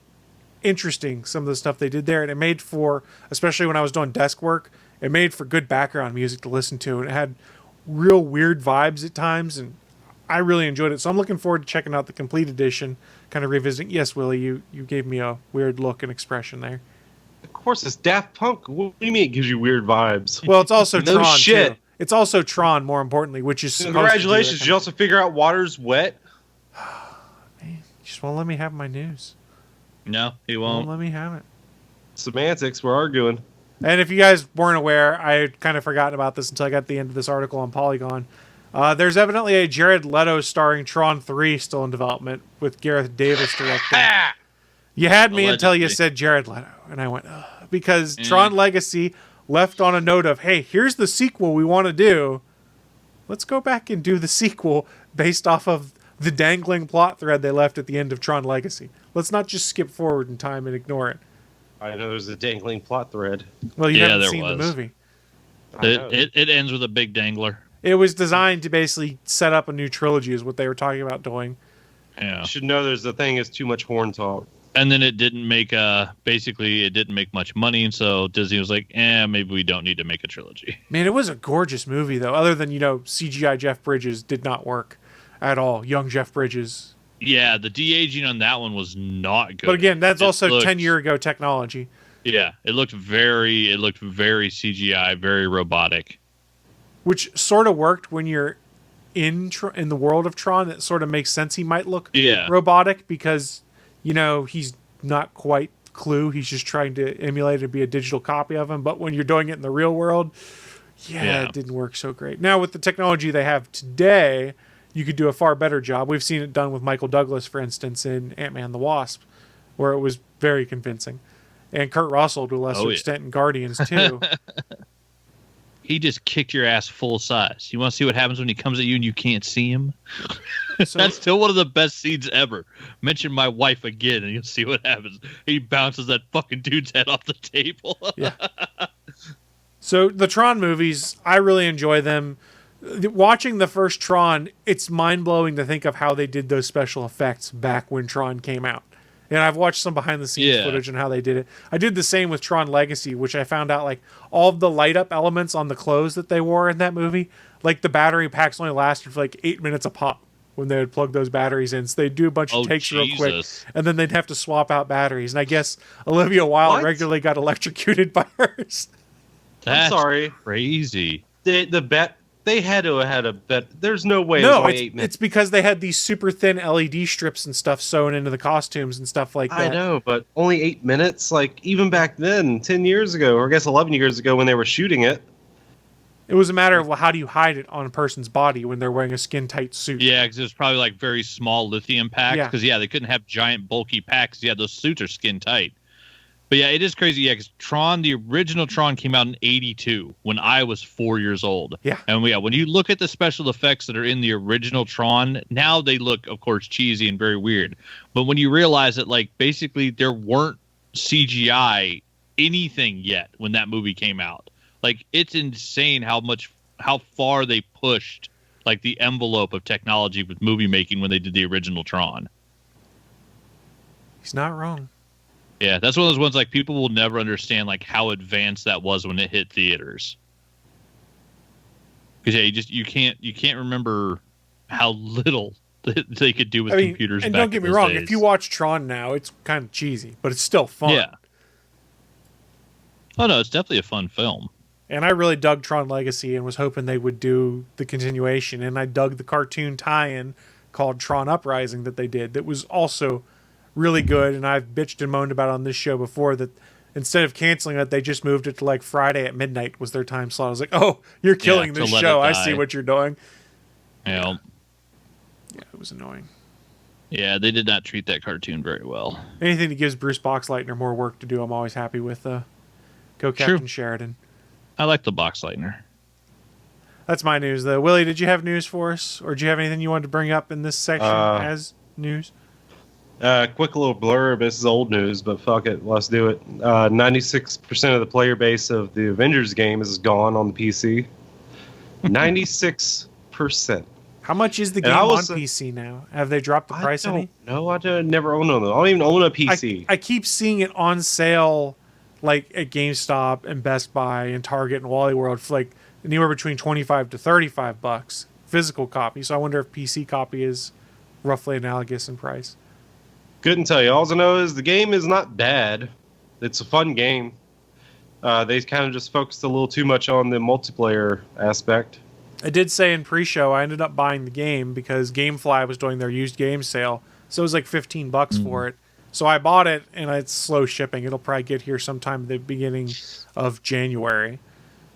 interesting, some of the stuff they did there, and it made for, especially when I was doing desk work, it made for good background music to listen to, and it had real weird vibes at times, and I really enjoyed it. So I'm looking forward to checking out the Complete Edition, kind of revisiting. Yes, Willie, you gave me a weird look and expression there. Of course, it's Daft Punk. What do you mean it gives you weird vibes? Well, it's also No Tron, shit. too. It's also Tron, more importantly, which is supposed Congratulations. to Did do you also figure out water's wet? You just won't let me have my news. No, he Won't won't. let me have it. Semantics, we're arguing. And if you guys weren't aware, I had kind of forgotten about this until I got to the end of this article on Polygon. There's evidently a Jared Leto starring Tron 3 still in development with Gareth Davis directing. You had me until you Allegedly. said Jared Leto, and I went, ugh. Because Tron Legacy left on a note of, hey, here's the sequel we want to do. Let's go back and do the sequel based off of the dangling plot thread they left at the end of Tron Legacy. Let's not just skip forward in time and ignore it. I know there's a dangling plot thread. Well, you Yeah, haven't there seen the was. movie. I know. It ends with a big dangler. It was designed to basically set up a new trilogy is what they were talking about doing. Yeah. You should know there's the thing is too much horn talk. And then it didn't make basically it didn't make much money, and so Disney was like, maybe we don't need to make a trilogy. Man, it was a gorgeous movie, though. Other than, CGI Jeff Bridges did not work at all. Young Jeff Bridges. Yeah, the de-aging on that one was not good. But again, that's It also looked- 10-year ago technology. Yeah, it looked very CGI, very robotic. Which sort of worked when you're in the world of Tron. It sort of makes sense he might look Yeah. robotic because, he's not quite Clue. He's just trying to emulate and be a digital copy of him. But when you're doing it in the real world, Yeah. it didn't work so great. Now, with the technology they have today, you could do a far better job. We've seen it done with Michael Douglas, for instance, in Ant-Man and the Wasp, where it was very convincing. And Kurt Russell, to a lesser extent, in Guardians, too. He just kicked your ass full size. You want to see what happens when he comes at you and you can't see him? So- That's still one of the best scenes ever. Mention my wife again and you'll see what happens. He bounces that fucking dude's head off the table. Yeah. So the Tron movies, I really enjoy them. Watching the first Tron, it's mind-blowing to think of how they did those special effects back when Tron came out. And I've watched some behind-the-scenes Yeah. footage on how they did it. I did the same with Tron Legacy, which I found out, all of the light-up elements on the clothes that they wore in that movie, the battery packs only lasted for 8 minutes a pop when they would plug those batteries in. So they'd do a bunch of takes real quick, Jesus. and then they'd have to swap out batteries. And I guess Olivia Wilde What? regularly got electrocuted by hers. That's sorry. crazy. The They had to have had a bet. There's no way. No, only it's, 8 minutes. it's because they had these super thin LED strips and stuff sewn into the costumes and stuff like that. I know, but only 8 minutes. Like even back then, 10 years ago, or I guess 11 years ago, when they were shooting it. It was a matter of, well, how do you hide it on a person's body when they're wearing a skin-tight suit? Yeah, because it was probably like very small lithium packs. Yeah. Because they couldn't have giant bulky packs. Yeah, those suits are skin tight. But yeah, it is crazy. Yeah, because Tron, the original Tron, came out in '82 when I was 4 years old. Yeah. And yeah, when you look at the special effects that are in the original Tron, now they look, of course, cheesy and very weird. But when you realize that, like, basically there weren't CGI anything yet when that movie came out. Like, it's insane how far they pushed, like, the envelope of technology with movie making when they did the original Tron. He's not wrong. Yeah, that's one of those ones, like, people will never understand, like, how advanced that was when it hit theaters. Because you can't remember how little they could do with computers. And back don't get in me those wrong, days. if you watch Tron now, it's kind of cheesy, but it's still fun. Yeah. Oh no, it's definitely a fun film. And I really dug Tron Legacy and was hoping they would do the continuation. And I dug the cartoon tie-in called Tron Uprising that they did. That was also really good. And I've bitched and moaned about on this show before that instead of canceling it, they just moved it to like Friday at midnight was their time slot. I was like, oh, you're killing this let show. it I die. see what you're doing. Yeah. Yeah, it was annoying. Yeah, they did not treat that cartoon very well. Anything that gives Bruce Boxleitner more work to do, I'm always happy with. Go Captain Sheridan. I like the Boxleitner. That's my news, though. Willie, did you have news for us? Or do you have anything you wanted to bring up in this section as news? Quick little blurb. This is old news, but fuck it. Let's do it. 96% of the player base of the Avengers game is gone on the PC. 96%. How much is the game on PC now? Have they dropped the price any? No, I never own one. I don't even own a PC. I keep seeing it on sale, like at GameStop and Best Buy and Target and Wally World for like anywhere between $25 to $35 physical copy. So I wonder if PC copy is roughly analogous in price. Couldn't tell you. All I know is the game is not bad. It's a fun game. They kind of just focused a little too much on the multiplayer aspect. I did say in pre-show I ended up buying the game because GameFly was doing their used game sale. So it was like $15 for it. So I bought it, and it's slow shipping. It'll probably get here sometime at the beginning of January.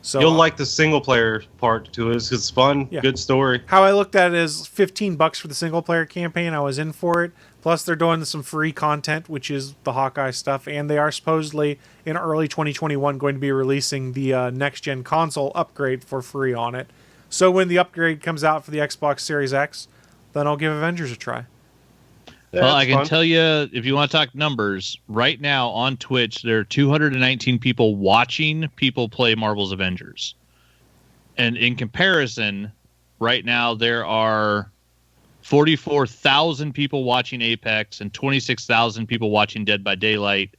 So You'll like the single-player part to it. 'Cause it's fun, Yeah. good story. How I looked at it is $15 for the single-player campaign. I was in for it. Plus, they're doing some free content, which is the Hawkeye stuff. And they are supposedly, in early 2021, going to be releasing the next-gen console upgrade for free on it. So when the upgrade comes out for the Xbox Series X, then I'll give Avengers a try. Well, I can tell you, if you want to talk numbers, right now on Twitch, there are 219 people watching people play Marvel's Avengers. And in comparison, right now there are 44,000 people watching Apex and 26,000 people watching Dead by Daylight,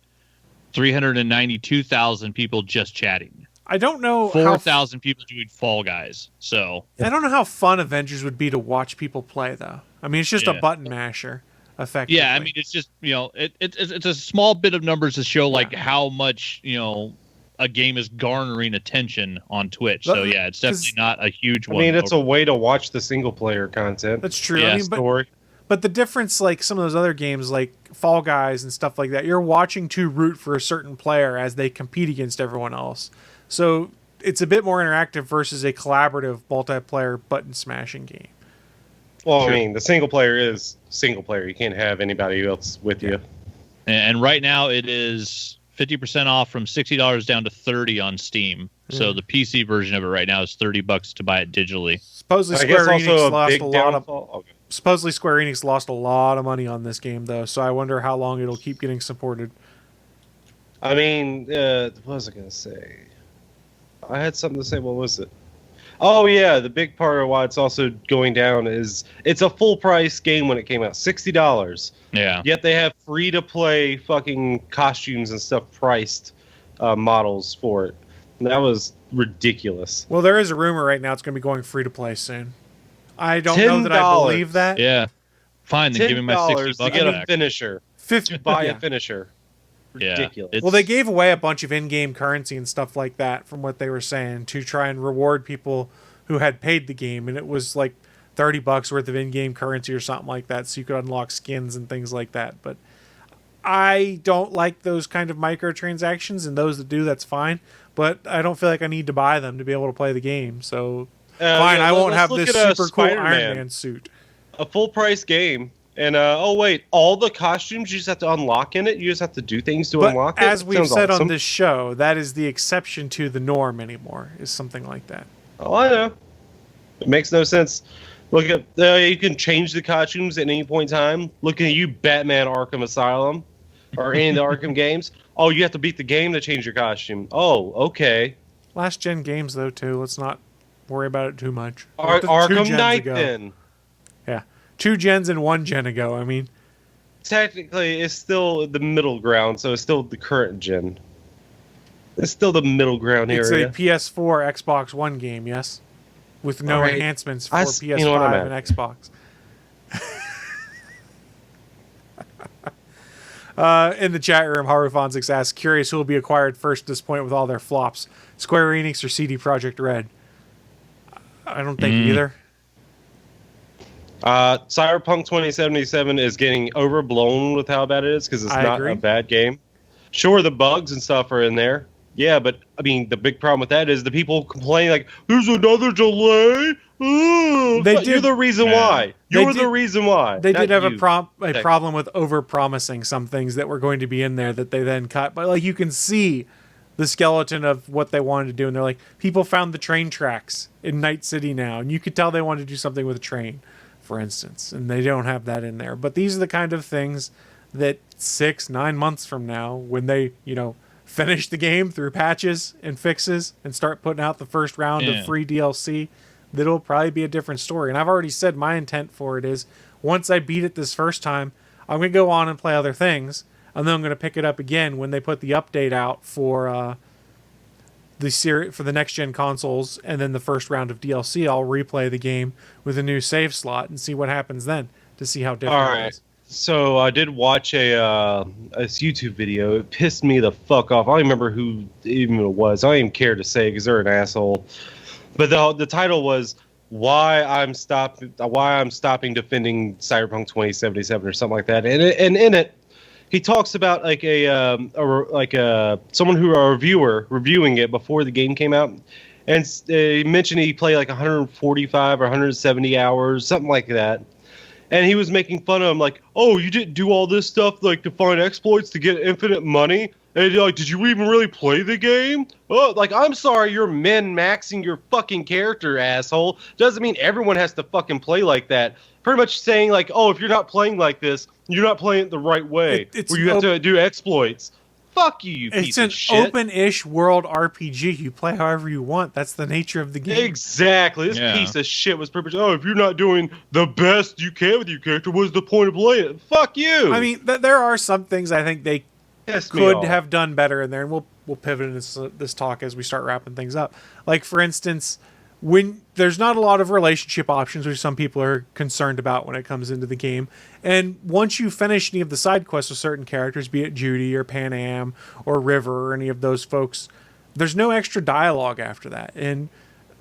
392,000 people just chatting. I don't know 4,000 people doing Fall Guys. So I don't know how fun Avengers would be to watch people play, though. I mean, it's just a button masher. Effectively. Yeah, I mean, it's just, it's a small bit of numbers to show like how much, a game is garnering attention on Twitch. So yeah, it's definitely not a huge one. I mean, it's a way to watch the single player content. That's true. Yeah, I mean, story. But the difference, like some of those other games, like Fall Guys and stuff like that, you're watching to root for a certain player as they compete against everyone else. So it's a bit more interactive versus a collaborative multiplayer button smashing game. Well, I mean, the single player is single player. You can't have anybody else with you. And right now it is 50% off from $60 down to $30 on Steam. So the PC version of it right now is $30 to buy it digitally. Supposedly Square Enix lost a lot of money on this game, though. So I wonder how long it'll keep getting supported. I mean, what was I going to say? I had something to say. What was it? Oh, yeah. The big part of why it's also going down is it's a full price game when it came out. $60. Yeah. Yet they have free to play fucking costumes and stuff priced models for it. And that was ridiculous. Well, there is a rumor right now it's going to be going free to play soon. I don't know that I believe that. Yeah. Fine, then give me my $60 to get back. a finisher. To buy a finisher. Ridiculous. Yeah, well, they gave away a bunch of in-game currency and stuff like that from what they were saying to try and reward people who had paid the game, and it was like $30 worth of in-game currency or something like that, so you could unlock skins and things like that. But I don't like those kind of microtransactions, and those that do, that's fine. But I don't feel like I need to buy them to be able to play the game. So fine, I won't have this super cool Iron Man suit. A full price game. And oh wait, all the costumes you just have to unlock in it. You just have to do things to unlock it. As we've said on this show, that is the exception to the norm anymore. Is something like that. Oh, I know. It makes no sense. Look at you can change the costumes at any point in time. Look at you, Batman Arkham Asylum, or any of the Arkham games. Oh, you have to beat the game to change your costume. Oh, okay. Last gen games though too. Let's not worry about it too much. Arkham Knight then. Yeah. 2 gens and 1 gen ago. I mean, technically, it's still the middle ground, so it's still the current gen. It's still the middle ground area. It's a PS4, Xbox One game, yes, with no enhancements for PS5 and Xbox. In the chat room, Harufonzix asks, curious who will be acquired first at this point with all their flops, Square Enix or CD Projekt Red? I don't think either. Cyberpunk 2077 is getting overblown with how bad it is because it's not a bad game. Sure, the bugs and stuff are in there. Yeah, but I mean, the big problem with that is the people complain like, "There's another delay." You're the reason why. You're the reason why. They did have a problem with over-promising some things that were going to be in there that they then cut. But like, you can see the skeleton of what they wanted to do, and they're like, people found the train tracks in Night City now, and you could tell they wanted to do something with a train, for instance, and they don't have that in there. But these are the kind of things that 6-9 months from now, when they, finish the game through patches and fixes and start putting out the first round of free DLC, that'll probably be a different story. And I've already said my intent for it is, once I beat it this first time, I'm going to go on and play other things, and then I'm going to pick it up again when they put the update out for for the next gen consoles, and then the first round of DLC. I'll replay the game with a new save slot and see what happens then to see how different it is. So I did watch a YouTube video. It pissed me the fuck off. I don't remember who even it was. I don't even care to say because they're an asshole. But the title was why I'm stopping defending Cyberpunk 2077 or something like that. And in it, he talks about like someone who a reviewer reviewing it before the game came out, and he mentioned he played like 145 or 170 hours, something like that. And he was making fun of him, like, "Oh, you didn't do all this stuff like to find exploits to get infinite money." And like, "Did you even really play the game?" Oh, like, I'm sorry, you're min-maxing your fucking character, asshole. Doesn't mean everyone has to fucking play like that. Pretty much saying like, "Oh, if you're not playing like this, you're not playing it the right way, where you have to do exploits." Fuck you, piece of shit. It's an open-ish world RPG. You play however you want. That's the nature of the game. Exactly. This piece of shit was pretty much, "Oh, if you're not doing the best you can with your character, what's the point of playing it?" Fuck you. I mean, there are some things I think they could have done better in there, and we'll pivot into this talk as we start wrapping things up. Like, for instance, when there's not a lot of relationship options, which some people are concerned about when it comes into the game. And once you finish any of the side quests with certain characters, be it Judy or Pan Am or River or any of those folks, there's no extra dialogue after that. And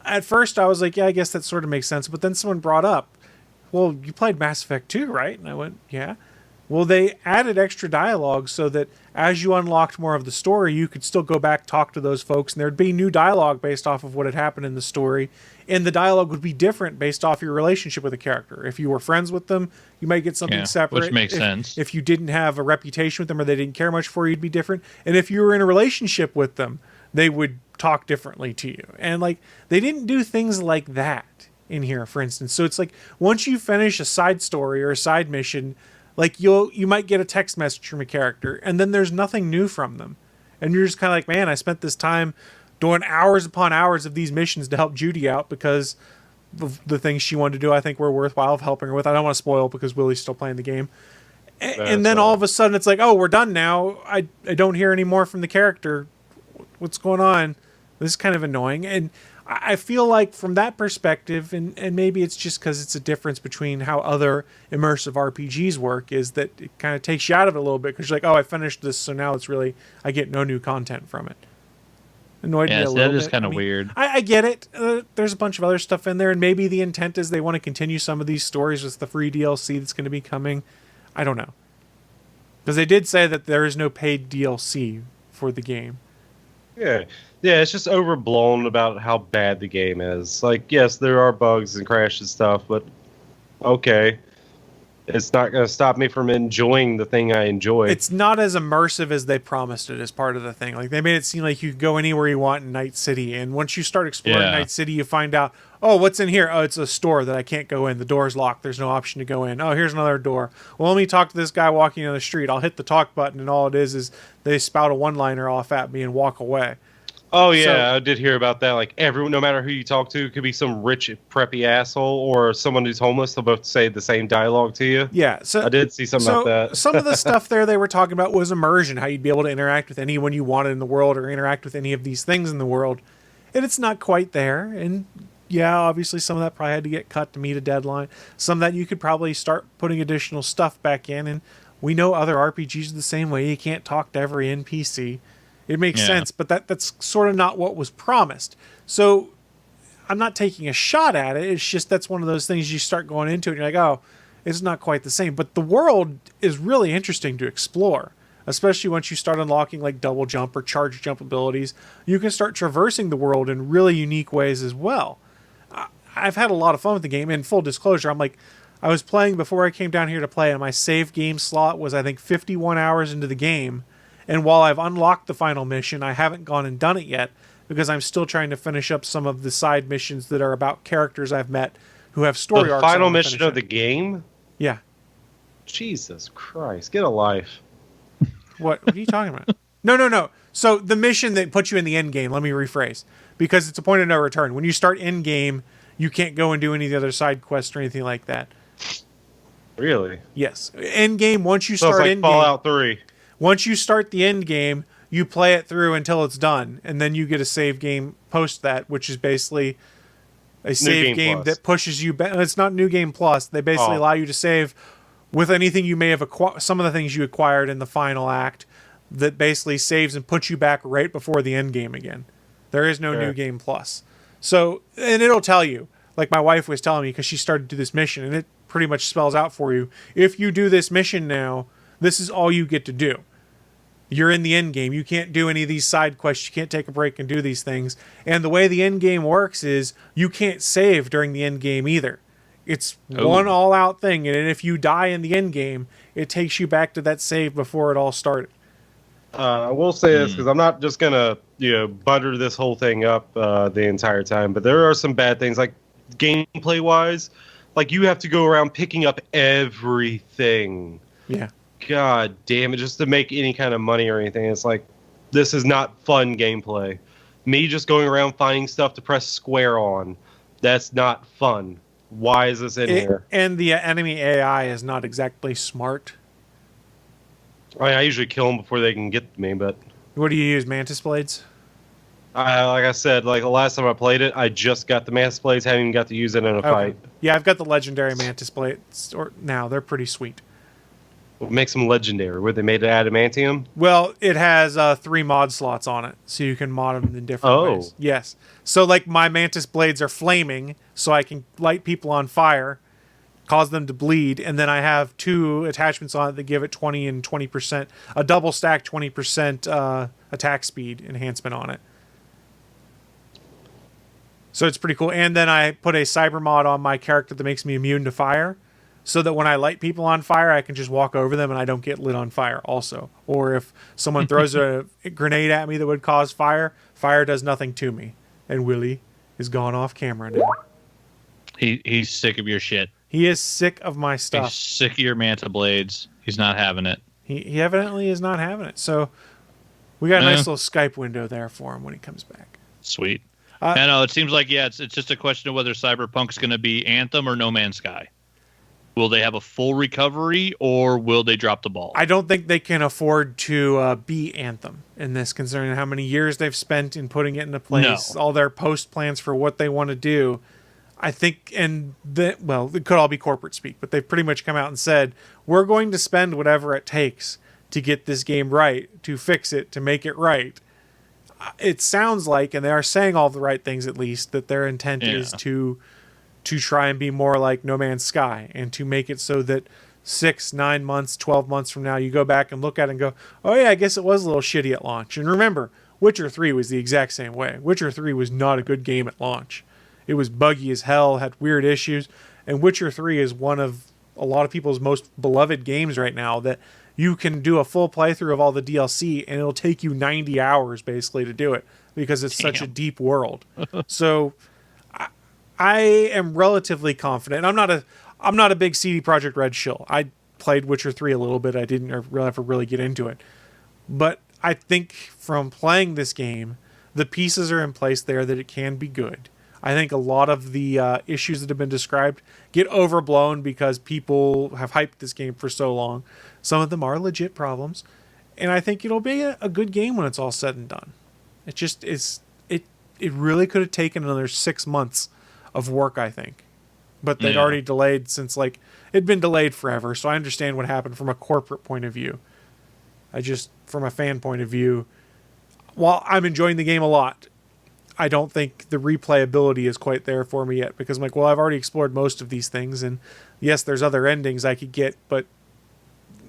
at first I was like, yeah, I guess that sort of makes sense. But then someone brought up, well, you played Mass Effect 2, right? And I went, yeah. Well, they added extra dialogue so that as you unlocked more of the story, you could still go back, talk to those folks, and there'd be new dialogue based off of what had happened in the story. And the dialogue would be different based off your relationship with the character. If you were friends with them, you might get something separate. Which makes sense. If you didn't have a reputation with them or they didn't care much for you, it'd be different. And if you were in a relationship with them, they would talk differently to you. And like, they didn't do things like that in here, for instance. So it's like, once you finish a side story or a side mission, like you might get a text message from a character, and then there's nothing new from them, and you're just kind of like, man, I spent this time doing hours upon hours of these missions to help Judy out because the things she wanted to do I think were worthwhile of helping her with. I don't want to spoil because Willie's still playing the game, and then all of a sudden it's like, oh, we're done now. I don't hear any more from the character. What's going on? This is kind of annoying, and I feel like from that perspective, and maybe it's just because it's a difference between how other immersive RPGs work, is that it kind of takes you out of it a little bit because you're like, oh, I finished this, so now it's really, I get no new content from it. Annoyed me a Yes, little that bit. is kind of I mean, weird. I get it. There's a bunch of other stuff in there, and maybe the intent is they want to continue some of these stories with the free DLC that's going to be coming. I don't know. Because they did say that there is no paid DLC for the game. Yeah, it's just overblown about how bad the game is. Like, yes, there are bugs and crashes and stuff, but okay. It's not going to stop me from enjoying the thing I enjoy. It's not as immersive as they promised it as part of the thing. Like, they made it seem like you could go anywhere you want in Night City, and once you start exploring Night City, you find out, oh, what's in here? Oh, it's a store that I can't go in. The door's locked. There's no option to go in. Oh, here's another door. Well, let me talk to this guy walking down the street. I'll hit the talk button, and all it is they spout a one-liner off at me and walk away. Oh yeah, So- I did hear about that. Like everyone, no matter who you talk to, it could be some rich preppy asshole or someone who's homeless. They'll both say the same dialogue to you. Yeah, so I did see something about that. Some of the stuff there they were talking about was immersion, how you'd be able to interact with anyone you wanted in the world or interact with any of these things in the world. And it's not quite there. And yeah, obviously some of that probably had to get cut to meet a deadline. Some of that you could probably start putting additional stuff back in. And we know other RPGs are the same way. You can't talk to every NPC. It makes sense, but that's sort of not what was promised. So I'm not taking a shot at it. It's just that's one of those things you start going into it and you're like, oh, it's not quite the same. But the world is really interesting to explore, especially once you start unlocking like double jump or charge jump abilities. You can start traversing the world in really unique ways as well. I've had a lot of fun with the game. In full disclosure, I was playing before I came down here to play, and my save game slot was, I think, 51 hours into the game. And while I've unlocked the final mission, I haven't gone and done it yet because I'm still trying to finish up some of the side missions that are about characters I've met who have story arcs. The final mission of the game? Yeah. Jesus Christ, get a life. What are you talking about? No. So the mission that puts you in the end game, let me rephrase, because it's a point of no return. When you start end game, you can't go and do any of the other side quests or anything like that. Really? Yes. End game, once you So start it's like end game. Fallout 3. Once you start the end game, you play it through until it's done, and then you get a save game post that, which is basically a save game that pushes you back. It's not New Game Plus. They basically allow you to save with anything you may have acquired, some of the things you acquired in the final act, that basically saves and puts you back right before the end game again. There is no New Game Plus. So, and it'll tell you, like my wife was telling me, because she started to do this mission, and it pretty much spells out for you, if you do this mission now, this is all you get to do. You're in the end game. You can't do any of these side quests. You can't take a break and do these things. And the way the end game works is you can't save during the end game either. It's one all-out thing, and if you die in the end game, it takes you back to that save before it all started. I will say this because I'm not just gonna butter this whole thing up the entire time, but there are some bad things like gameplay wise. Like you have to go around picking up everything. Yeah. God damn it, just to make any kind of money or anything. It's like, this is not fun gameplay. Me just going around finding stuff to press square on, that's not fun. Why is this in here? And the enemy AI is not exactly smart. I usually kill them before they can get to me, but... What do you use, Mantis Blades? Like I said, like the last time I played it, I just got the Mantis Blades, haven't even got to use it in a fight. Yeah, I've got the legendary Mantis Blades now. They're pretty sweet. What makes them legendary? Were they made of adamantium? Well, it has 3 mod slots on it, so you can mod them in different ways. Yes. So, like, my Mantis Blades are flaming, so I can light people on fire, cause them to bleed, and then I have 2 attachments on it that give it 20 and 20%, a double stack 20% attack speed enhancement on it. So it's pretty cool. And then I put a cyber mod on my character that makes me immune to fire, so that when I light people on fire, I can just walk over them and I don't get lit on fire also. Or if someone throws a grenade at me that would cause fire, fire does nothing to me. And Willie is gone off camera now. He's sick of your shit. He is sick of my stuff. He's sick of your Manta Blades. He's not having it. He evidently is not having it. So we got a nice little Skype window there for him when he comes back. Sweet. I know, it seems like, it's just a question of whether Cyberpunk's going to be Anthem or No Man's Sky. Will they have a full recovery, or will they drop the ball? I don't think they can afford to be Anthem in this, considering how many years they've spent in putting it into place, all their post plans for what they want to do. I think, it could all be corporate speak, but they've pretty much come out and said, we're going to spend whatever it takes to get this game right, to fix it, to make it right. it sounds like, and they are saying all the right things at least, that their intent is to try and be more like No Man's Sky and to make it so that 6, 9 months, 12 months from now, you go back and look at it and go, oh yeah, I guess it was a little shitty at launch. And remember, Witcher 3 was the exact same way. Witcher 3 was not a good game at launch. It was buggy as hell, had weird issues, and Witcher 3 is one of a lot of people's most beloved games right now that you can do a full playthrough of all the DLC and it'll take you 90 hours basically to do it because it's such a deep world. So I am relatively confident. I'm not a big CD Projekt Red shill. I played Witcher 3 a little bit. I didn't ever really get into it. But I think from playing this game, the pieces are in place there that it can be good. I think a lot of the issues that have been described get overblown because people have hyped this game for so long. Some of them are legit problems. And I think it'll be a good game when it's all said and done. It just is. It really could have taken another 6 months of work, I think. But they'd already delayed since, like, it'd been delayed forever. So I understand what happened from a corporate point of view. From a fan point of view, while I'm enjoying the game a lot, I don't think the replayability is quite there for me yet because I'm like, well, I've already explored most of these things, and yes, there's other endings I could get, but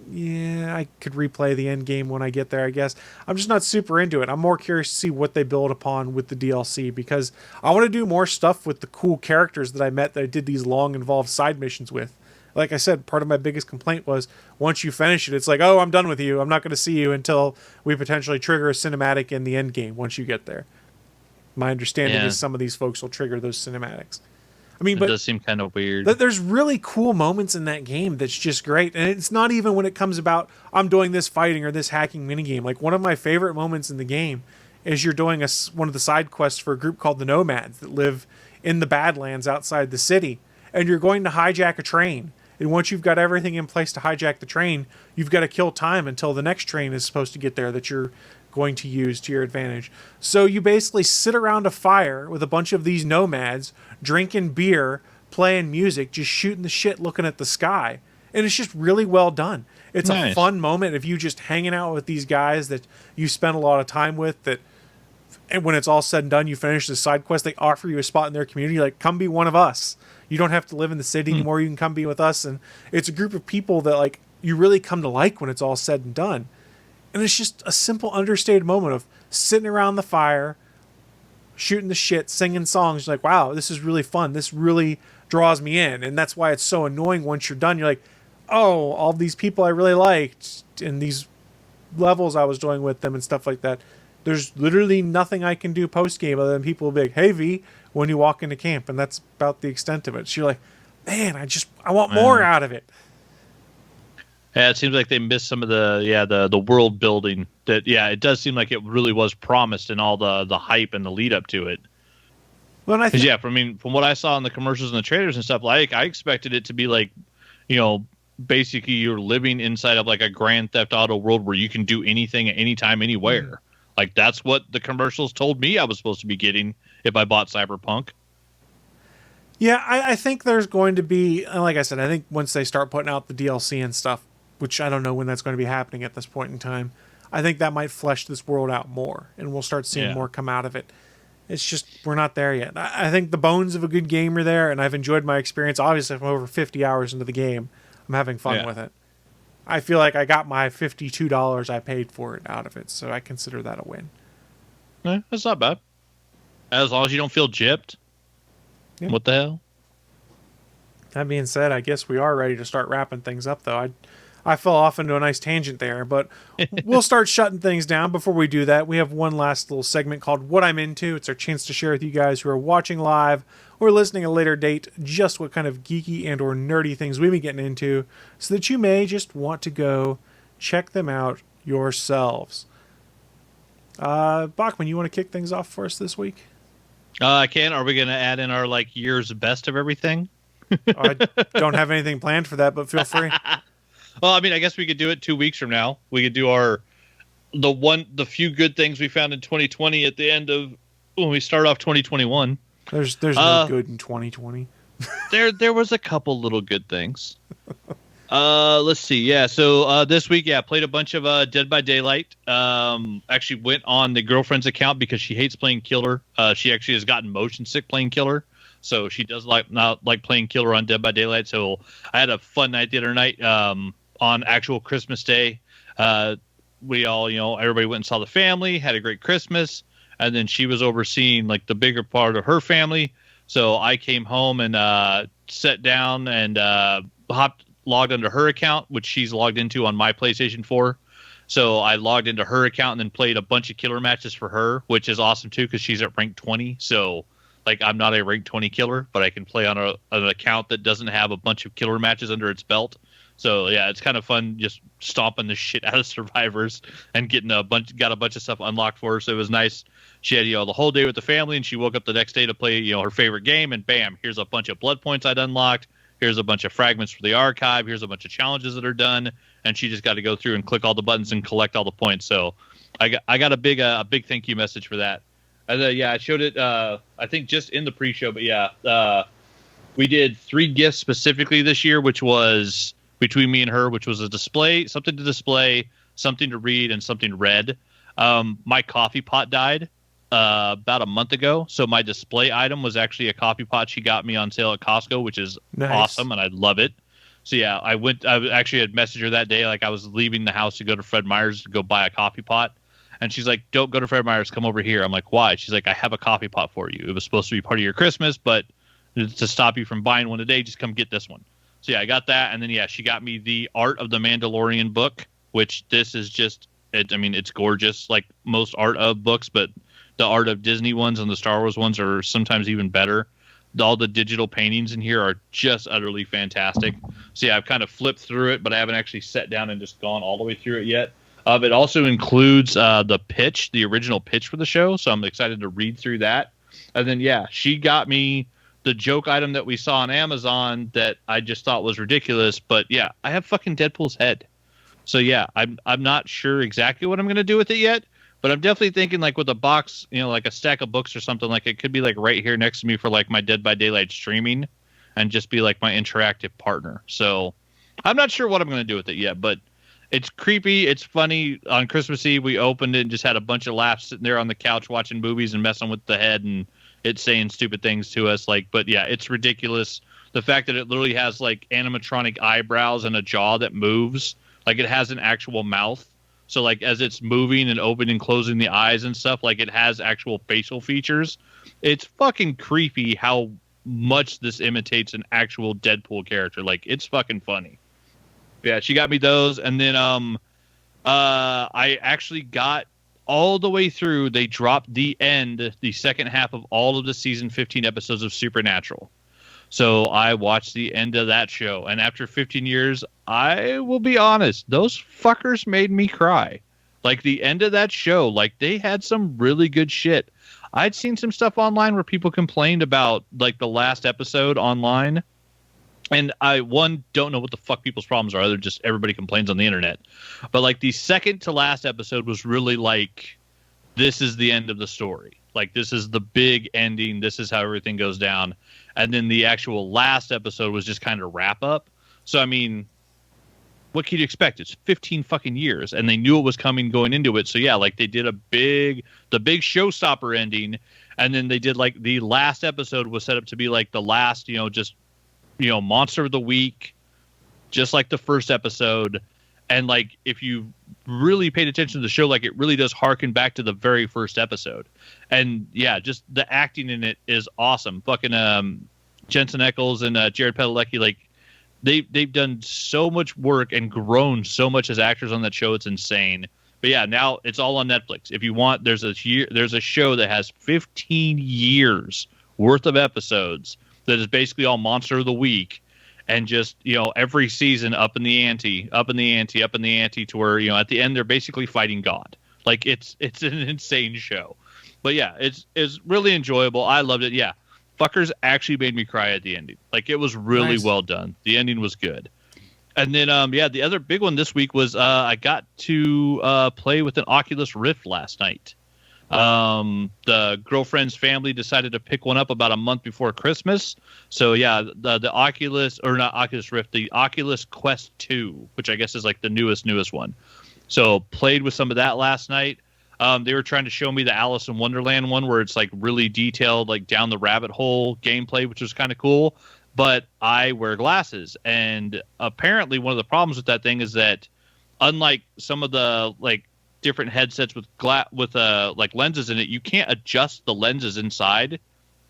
yeah, I could replay the end game when I get there, I guess. I'm just not super into it. I'm more curious to see what they build upon with the DLC because I want to do more stuff with the cool characters that I met that I did these long, involved side missions with. Like I said, part of my biggest complaint was once you finish it, it's like, oh, I'm done with you. I'm not going to see you until we potentially trigger a cinematic in the end game once you get there. My understanding is some of these folks will trigger those cinematics. I mean, but it does seem kind of weird. There's really cool moments in that game that's just great. And it's not even when it comes about, I'm doing this fighting or this hacking minigame. Like, one of my favorite moments in the game is you're doing one of the side quests for a group called the Nomads that live in the Badlands outside the city. And you're going to hijack a train. And once you've got everything in place to hijack the train, you've got to kill time until the next train is supposed to get there that you're going to use to your advantage. So you basically sit around a fire with a bunch of these nomads, drinking beer, playing music, just shooting the shit, looking at the sky. And it's just really well done. It's a fun moment of you just hanging out with these guys that you spend a lot of time with, and when it's all said and done, you finish the side quest, they offer you a spot in their community, like, come be one of us. You don't have to live in the city anymore. You can come be with us. And it's a group of people that, like, you really come to like when it's all said and done. And it's just a simple, understated moment of sitting around the fire, shooting the shit, singing songs. You're like, wow, this is really fun. This really draws me in. And that's why it's so annoying once you're done. You're like, oh, all these people I really liked and these levels I was doing with them and stuff like that. There's literally nothing I can do post-game other than people will be like, hey, V, when you walk into camp. And that's about the extent of it. So you're like, man, I want more out of it. Yeah, it seems like they missed some of the world building. It does seem like it really was promised in all the hype and the lead up to it. Well, from what I saw in the commercials and the trailers and stuff, like, I expected it to be like, basically you're living inside of like a Grand Theft Auto world where you can do anything at any time, anywhere. Like, that's what the commercials told me I was supposed to be getting if I bought Cyberpunk. Yeah, I think there's going to be, like I said, I think once they start putting out the DLC and stuff, which I don't know when that's going to be happening at this point in time, I think that might flesh this world out more, and we'll start seeing more come out of it. It's just, we're not there yet. I think the bones of a good game are there, and I've enjoyed my experience. Obviously, from over 50 hours into the game, I'm having fun with it. I feel like I got my $52 I paid for it out of it, so I consider that a win. Yeah, that's not bad. As long as you don't feel gypped. Yeah. What the hell? That being said, I guess we are ready to start wrapping things up, though. I fell off into a nice tangent there, but we'll start shutting things down. Before we do that, we have one last little segment called What I'm Into. It's our chance to share with you guys who are watching live or listening at a later date just what kind of geeky and or nerdy things we've been getting into so that you may just want to go check them out yourselves. Bachman, you want to kick things off for us this week? I can. Are we going to add in our year's best of everything? I don't have anything planned for that, but feel free. Well, I mean, I guess we could do it 2 weeks from now. We could do the few good things we found in 2020 at the end of when we start off 2021. There's no good in 2020. There was a couple little good things. Let's see. Yeah, so this week, played a bunch of Dead by Daylight. Actually went on the girlfriend's account because she hates playing killer. She actually has gotten motion sick playing killer, so she does not like playing killer on Dead by Daylight. So I had a fun night the other night on actual Christmas Day. We all, everybody went and saw the family, had a great Christmas, and then she was overseeing like the bigger part of her family. So I came home and sat down and logged into her account, which she's logged into on my PlayStation 4. So I logged into her account and then played a bunch of killer matches for her, which is awesome too because she's at rank 20. So like I'm not a rank 20 killer, but I can play on an account that doesn't have a bunch of killer matches under its belt. So yeah, it's kind of fun just stomping the shit out of survivors and getting got a bunch of stuff unlocked for her. So it was nice. She had the whole day with the family, and she woke up the next day to play her favorite game, and bam, here's a bunch of blood points I'd unlocked. Here's a bunch of fragments for the archive. Here's a bunch of challenges that are done, and she just got to go through and click all the buttons and collect all the points. So I got a big thank you message for that. And I showed it I think just in the pre-show, but we did 3 gifts specifically this year, which was between me and her, which was a display, something to display, something to read, and something read. My coffee pot died about a month ago, so my display item was actually a coffee pot she got me on sale at Costco, which is awesome, and I love it. So yeah, I actually had messaged her that day, like I was leaving the house to go to Fred Meyer's to go buy a coffee pot, and she's like, "Don't go to Fred Meyer's, come over here." I'm like, "Why?" She's like, "I have a coffee pot for you. It was supposed to be part of your Christmas, but to stop you from buying one today, just come get this one." So yeah, I got that, and then she got me the Art of the Mandalorian book, which this is just, it's gorgeous, like most art of books, but the Art of Disney ones and the Star Wars ones are sometimes even better. All the digital paintings in here are just utterly fantastic. So yeah, I've kind of flipped through it, but I haven't actually sat down and just gone all the way through it yet. It also includes the original pitch for the show, so I'm excited to read through that. And then she got me the joke item that we saw on Amazon that I just thought was ridiculous, but I have fucking Deadpool's head. So I'm not sure exactly what I'm going to do with it yet, but I'm definitely thinking like with a box, like a stack of books or something, like it could be like right here next to me for like my Dead by Daylight streaming and just be like my interactive partner. So I'm not sure what I'm going to do with it yet, but it's creepy. It's funny. On Christmas Eve, we opened it and just had a bunch of laughs sitting there on the couch watching movies and messing with the head and it's saying stupid things to us. But it's ridiculous. The fact that it literally has like animatronic eyebrows and a jaw that moves, like it has an actual mouth. So like as it's moving and opening and closing the eyes and stuff, like it has actual facial features. It's fucking creepy how much this imitates an actual Deadpool character. Like it's fucking funny. Yeah, she got me those, and then I actually got all the way through. They dropped the second half of all of the season 15 episodes of Supernatural. So I watched the end of that show, and after 15 years, I will be honest, those fuckers made me cry. Like the end of that show, like they had some really good shit. I'd seen some stuff online where people complained about like the last episode online. And I don't know what the fuck people's problems are. Other just everybody complains on the internet. But like the second to last episode was really like, this is the end of the story. Like this is the big ending. This is how everything goes down. And then the actual last episode was just kind of wrap up. So I mean, what could you expect? It's 15 fucking years, and they knew it was coming going into it. So yeah, like they did the big showstopper ending, and then they did like the last episode was set up to be like the last, monster of the week, just like the first episode. And like if you really paid attention to the show, like it really does harken back to the very first episode. And yeah, just the acting in it is awesome. Fucking Jensen Ackles and Jared Padalecki, like they've done so much work and grown so much as actors on that show. It's insane. But yeah, now it's all on Netflix. If you want, there's a show that has 15 years worth of episodes that is basically all monster of the week, and just every season up in the ante to where at the end they're basically fighting God. Like it's an insane show. But yeah, it's really enjoyable. I loved it. Yeah, fuckers actually made me cry at the ending. Like it was really well done. The ending was good. And then the other big one this week was I got to play with an Oculus Rift last night. The girlfriend's family decided to pick one up about a month before Christmas. So yeah, the Oculus, or not Oculus Rift, the Oculus Quest 2, which I guess is like the newest one. So played with some of that last night. They were trying to show me the Alice in Wonderland one where it's like really detailed, like down the rabbit hole gameplay, which was kind of cool. But I wear glasses, and apparently one of the problems with that thing is that, unlike some of the like different headsets with like lenses in it, you can't adjust the lenses inside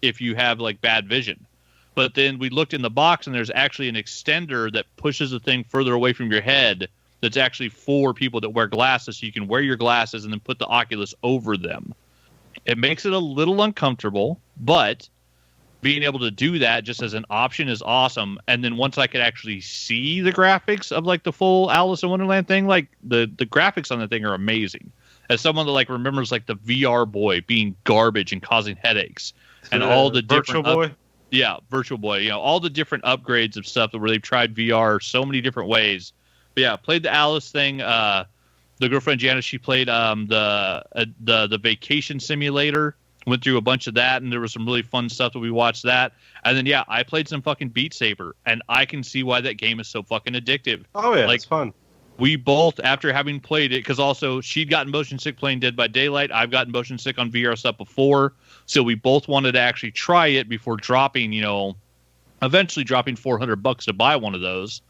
if you have like bad vision. But then we looked in the box, and there's actually an extender that pushes the thing further away from your head. That's actually for people that wear glasses, so you can wear your glasses and then put the Oculus over them. It makes it a little uncomfortable, but being able to do that just as an option is awesome. And then once I could actually see the graphics of like the full Alice in Wonderland thing, like the graphics on the thing are amazing. As someone that like remembers like the VR Boy being garbage and causing headaches, and all the Virtual different Boy. Yeah, Virtual Boy. You know, all the different upgrades of stuff where they've tried VR so many different ways. But yeah, played the Alice thing. The girlfriend Janice, she played the vacation simulator. Went through a bunch of that, and there was some really fun stuff that we watched that. And then yeah, I played some fucking Beat Saber, and I can see why that game is so fucking addictive. Oh yeah, like, it's fun. We both, after having played it, because also she'd gotten motion sick playing Dead by Daylight. I've gotten motion sick on VR stuff before, so we both wanted to actually try it before dropping, eventually dropping $400 to buy one of those.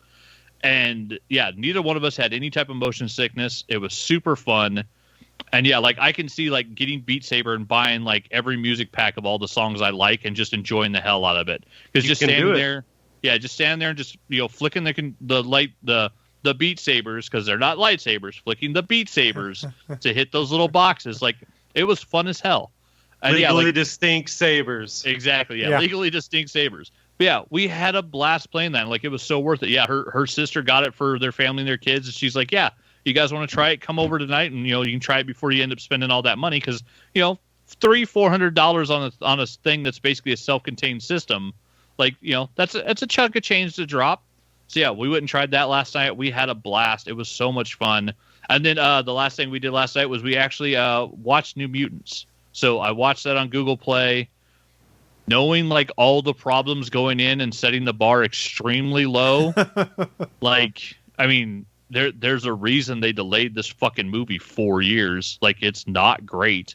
And yeah, neither one of us had any type of motion sickness. It was super fun. And yeah, like I can see like getting Beat Saber and buying like every music pack of all the songs I like and just enjoying the hell out of it. Because just standing there, just standing there and just flicking the Beat Sabers, because they're not lightsabers, flicking the Beat Sabers to hit those little boxes. Like it was fun as hell. And legally distinct sabers. Exactly. Yeah, legally distinct sabers. But yeah, we had a blast playing that. Like it was so worth it. Yeah, her sister got it for their family and their kids, and she's like, yeah. You guys want to try it? Come over tonight, and you can try it before you end up spending all that money. Because $300-$400 on a thing that's basically a self-contained system, like that's a chunk of change to drop. So yeah, we went and tried that last night. We had a blast. It was so much fun. And then the last thing we did last night was we actually watched New Mutants. So I watched that on Google Play, knowing like all the problems going in and setting the bar extremely low. Like, I mean. There's a reason they delayed this fucking movie 4 years. Like, it's not great.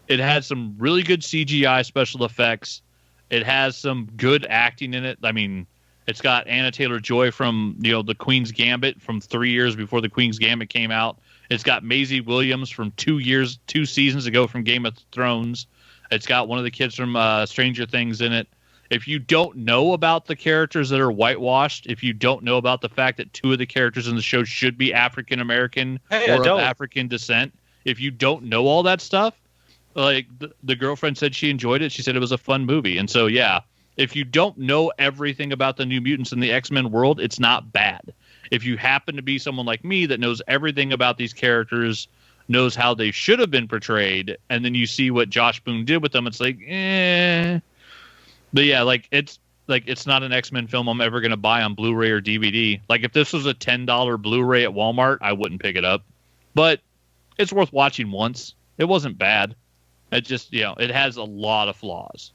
It had some really good CGI special effects. It has some good acting in it. I mean, it's got Anna Taylor-Joy from, the Queen's Gambit from 3 years before the Queen's Gambit came out. It's got Maisie Williams from 2 seasons ago from Game of Thrones. It's got one of the kids from Stranger Things in it. If you don't know about the characters that are whitewashed, if you don't know about the fact that 2 of the characters in the show should be African American or of African descent, if you don't know all that stuff, like the girlfriend said she enjoyed it. She said it was a fun movie. And so, yeah, if you don't know everything about the New Mutants in the X-Men world, it's not bad. If you happen to be someone like me that knows everything about these characters, knows how they should have been portrayed, and then you see what Josh Boone did with them, it's like, But yeah, it's not an X-Men film I'm ever going to buy on Blu-ray or DVD. Like if this was a $10 Blu-ray at Walmart, I wouldn't pick it up. But it's worth watching once. It wasn't bad. It just, it has a lot of flaws.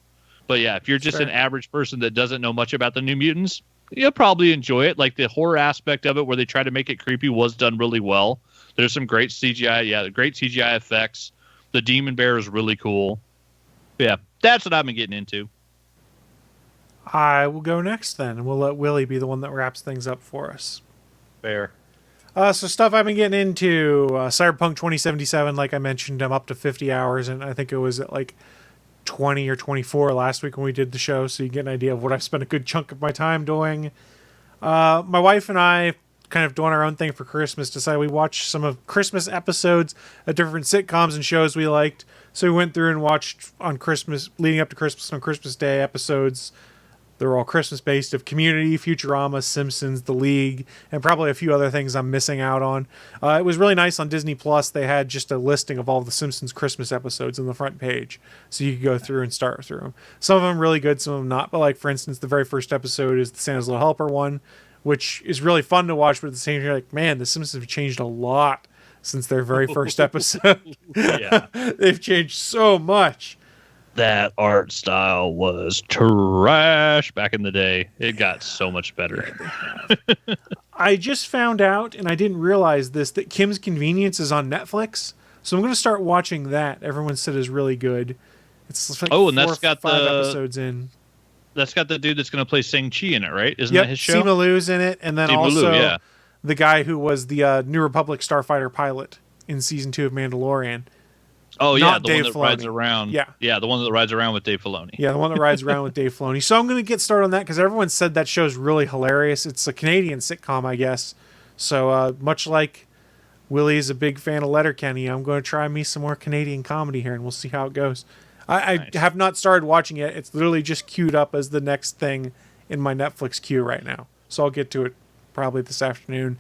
But yeah, if you're just an average person that doesn't know much about the New Mutants, you'll probably enjoy it. Like the horror aspect of it where they try to make it creepy was done really well. There's some great CGI. Yeah, great CGI effects. The Demon Bear is really cool. But yeah, that's what I've been getting into. I will go next then, and we'll let Willie be the one that wraps things up for us. Fair. So stuff I've been getting into, Cyberpunk 2077, like I mentioned, I'm up to 50 hours, and I think it was at like 20 or 24 last week when we did the show, so you get an idea of what I've spent a good chunk of my time doing. My wife and I, kind of doing our own thing for Christmas, decided we watch some of Christmas episodes of different sitcoms and shows we liked. So we went through and watched on Christmas, leading up to Christmas, on Christmas Day episodes. They're all Christmas-based of Community, Futurama, Simpsons, The League, and probably a few other things I'm missing out on. It was really nice on Disney Plus. They had just a listing of all of the Simpsons Christmas episodes on the front page, so you could go through and start through them. Some of them really good, some of them not. But like, for instance, the very first episode is the Santa's Little Helper one, which is really fun to watch, but at the same time, you're like, man, the Simpsons have changed a lot since their very first episode. Yeah. They've changed so much. That art style was trash back in the day. It got so much better. I just found out, and I didn't realize this, that Kim's Convenience is on Netflix. So I'm going to start watching that. Everyone said is really good. It's like and that's got 5 episodes in. That's got the dude that's going to play Shang-Chi in it, right? Isn't Yep, that his show? Simu Liu's in it, and then Simu also Liu, yeah. the guy who was the New Republic starfighter pilot in season 2 of Mandalorian. Oh, yeah, Not the Dave one that Filoni. rides around. Yeah. The one that rides around with Dave Filoni. Yeah, the one that rides around with Dave Filoni. So I'm going to get started on that because everyone said that show's really hilarious. It's a Canadian sitcom, I guess. So much like Willie's a big fan of Letterkenny, I'm going to try me some more Canadian comedy here, and we'll see how it goes. I have not started watching it. It's literally just queued up as the next thing in my Netflix queue right now. So I'll get to it probably this afternoon.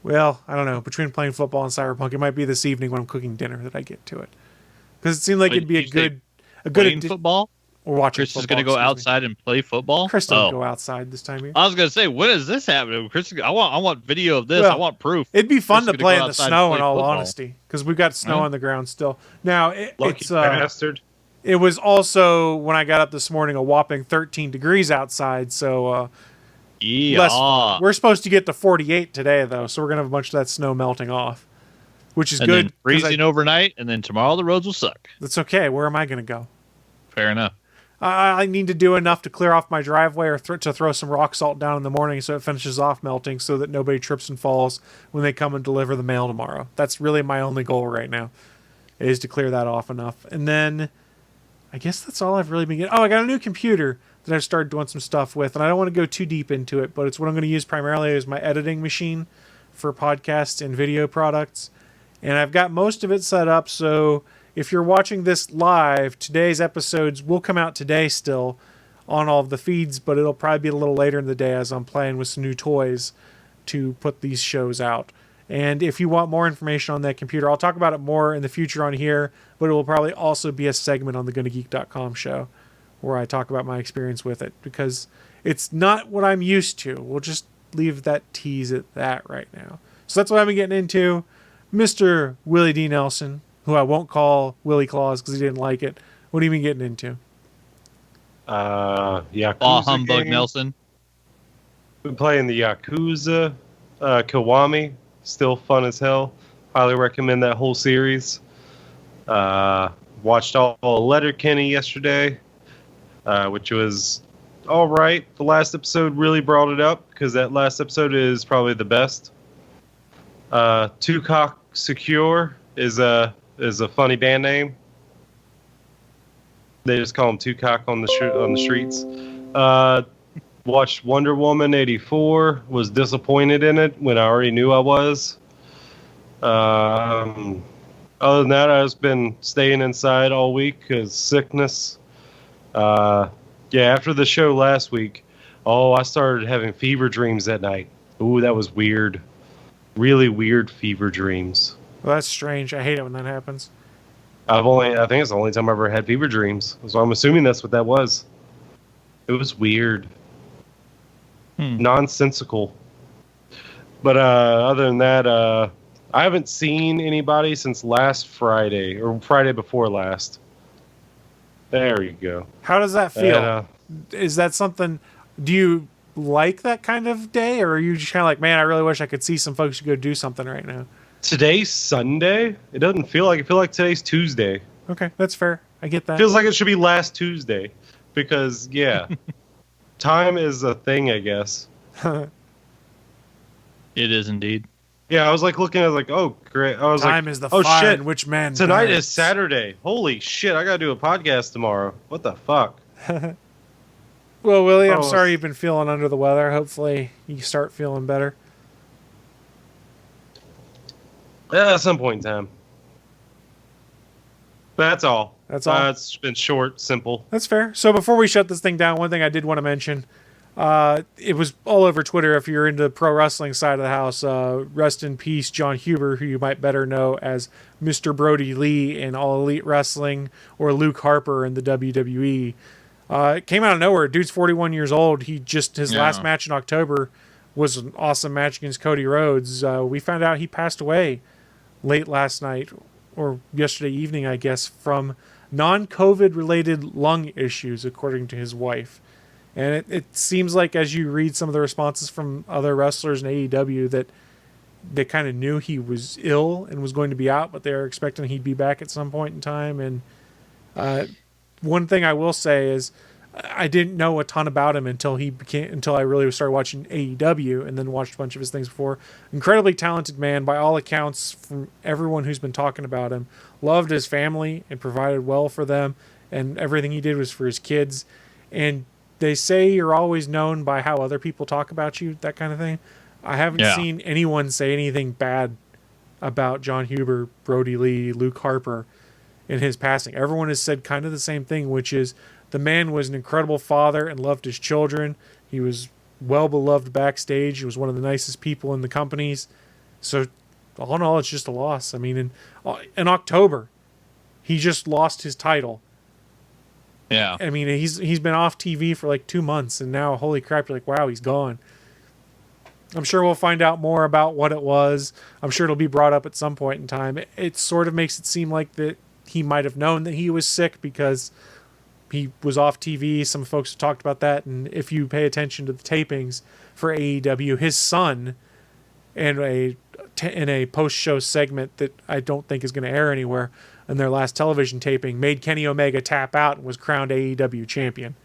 Well, I don't know. Between playing football and Cyberpunk, it might be this evening when I'm cooking dinner that I get to it. Because it seemed like it'd be a good Playing football? Or watching Chris football. is going to go outside and play football? Chris doesn't go outside this time of year. I was going to say, when is this happening? Chris, I want video of this. Well, I want proof. It'd be fun Chris to is gonna play go in the outside snow, and in play all football. honesty, because we've got snow on the ground still. Now, Lucky bastard. it was also, when I got up this morning, a whopping 13 degrees outside, so less fun. We're supposed to get to 48 today, though, so we're going to have a bunch of that snow melting off, which is and good. Then freezing overnight, and then tomorrow the roads will suck. That's okay. Where am I going to go? Fair enough. I need to do enough to clear off my driveway or to throw some rock salt down in the morning so it finishes off melting so that nobody trips and falls when they come and deliver the mail tomorrow. That's really my only goal right now, is to clear that off enough. And then I guess that's all I've really been getting. Oh, I got a new computer that I've started doing some stuff with, and I don't want to go too deep into it, but it's what I'm going to use primarily as my editing machine for podcasts and video products. And I've got most of it set up, so if you're watching this live, today's episodes will come out today still on all of the feeds, but it'll probably be a little later in the day as I'm playing with some new toys to put these shows out. And if you want more information on that computer, I'll talk about it more in the future on here, but it will probably also be a segment on the GonnaGeek.com show where I talk about my experience with it, because it's not what I'm used to. We'll just leave that tease at that right now. So that's what I've been getting into. Mr. Willie D. Nelson, who I won't call Willie Claus because he didn't like it. What have you been getting into? Yakuza Humbug game. Nelson. Been playing the Yakuza, Kiwami. Still fun as hell. Highly recommend that whole series. Watched all Letterkenny yesterday, which was all right. The last episode really brought it up because that last episode is probably the best. Two Cock Secure is a funny band name. They just call him Two Cock on the streets. Watched Wonder Woman 84. Was disappointed in it when I already knew I was. Other than that, I've just been staying inside all week because sickness. After the show last week, I started having fever dreams that night. Ooh, that was weird. Really weird fever dreams. Well, that's strange. I hate it when that happens. I think it's the only time I've ever had fever dreams. So I'm assuming that's what that was. It was weird. Nonsensical. But other than that, I haven't seen anybody since last Friday, or Friday before last. There you go. How does that feel? Is that something, do you like that kind of day, or are you just kind of like, man, I really wish I could see some folks to go do something right now? Today's Sunday. It doesn't feel like it. Feel like today's Tuesday. Okay, that's fair. I get that. Feels like it should be last Tuesday, because time is a thing, I guess. It is indeed. Yeah, I was like looking. I was like, oh great. I was time like, is the oh fire shit, in which man tonight burns. is Saturday. Holy shit! I gotta do a podcast tomorrow. What the fuck? Well, Willie, I'm sorry you've been feeling under the weather. Hopefully you start feeling better. At some point in time. That's all. That's all? It's been short, simple. That's fair. So before we shut this thing down, one thing I did want to mention, it was all over Twitter if you're into the pro wrestling side of the house. Rest in peace, John Huber, who you might better know as Mr. Brody Lee in All Elite Wrestling, or Luke Harper in the WWE. It came out of nowhere. Dude's 41 years old. His last match in October was an awesome match against Cody Rhodes. We found out he passed away late last night or yesterday evening, I guess, from non-COVID related lung issues, according to his wife. And it seems like, as you read some of the responses from other wrestlers in AEW, that they kind of knew he was ill and was going to be out, but they were expecting he'd be back at some point in time. And one thing I will say is I didn't know a ton about him until I really started watching AEW, and then watched a bunch of his things before. Incredibly talented man, by all accounts, from everyone who's been talking about him. Loved his family and provided well for them, and everything he did was for his kids. And they say you're always known by how other people talk about you, that kind of thing. I haven't seen anyone say anything bad about John Huber, Brody Lee, Luke Harper in his passing. Everyone has said kind of the same thing, which is the man was an incredible father and loved his children. He was well beloved backstage. He was one of the nicest people in the companies. So all in all, it's just a loss. I mean, in October, he just lost his title. Yeah. I mean, he's been off TV for like 2 months, and now, holy crap, you're like, wow, he's gone. I'm sure we'll find out more about what it was. I'm sure it'll be brought up at some point in time. It sort of makes it seem like that he might have known that he was sick because he was off TV. Some folks have talked about that. And if you pay attention to the tapings for AEW, his son, in a post-show segment that I don't think is going to air anywhere, in their last television taping, made Kenny Omega tap out and was crowned AEW champion.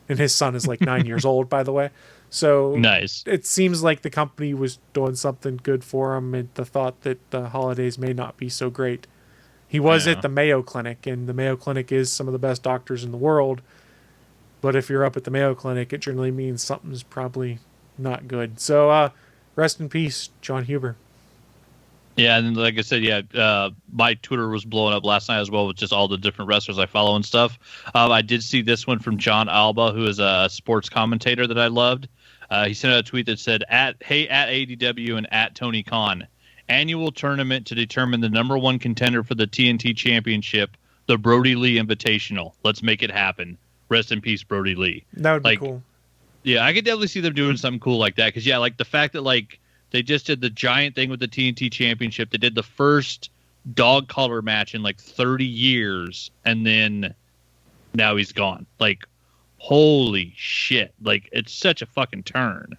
And his son is like 9 years old, by the way. So nice. It seems like the company was doing something good for him, and the thought that the holidays may not be so great. He was at the Mayo Clinic, and the Mayo Clinic is some of the best doctors in the world. But if you're up at the Mayo Clinic, it generally means something's probably not good. So rest in peace, John Huber. Yeah, and like I said, my Twitter was blowing up last night as well with just all the different wrestlers I follow and stuff. I did see this one from John Alba, who is a sports commentator that I loved. He sent out a tweet that said, at ADW and at Tony Khan, annual tournament to determine the number one contender for the TNT Championship, the Brody Lee Invitational. Let's make it happen. Rest in peace, Brody Lee. That would be cool. Yeah, I could definitely see them doing something cool like that. Because, the fact that, they just did the giant thing with the TNT Championship. They did the first dog collar match in, 30 years. And then now he's gone. Holy shit. It's such a fucking turn.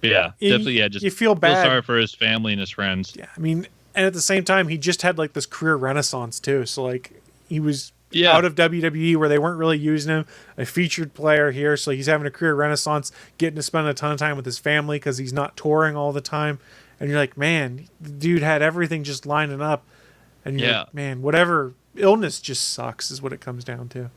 Yeah, definitely. Yeah, just you feel bad. Feel sorry for his family and his friends. Yeah, I mean, and at the same time, he just had this career renaissance too. So he was out of WWE where they weren't really using him, a featured player here. So he's having a career renaissance, getting to spend a ton of time with his family because he's not touring all the time. And you're like, man, the dude had everything just lining up. And you're like, man, whatever illness just sucks is what it comes down to.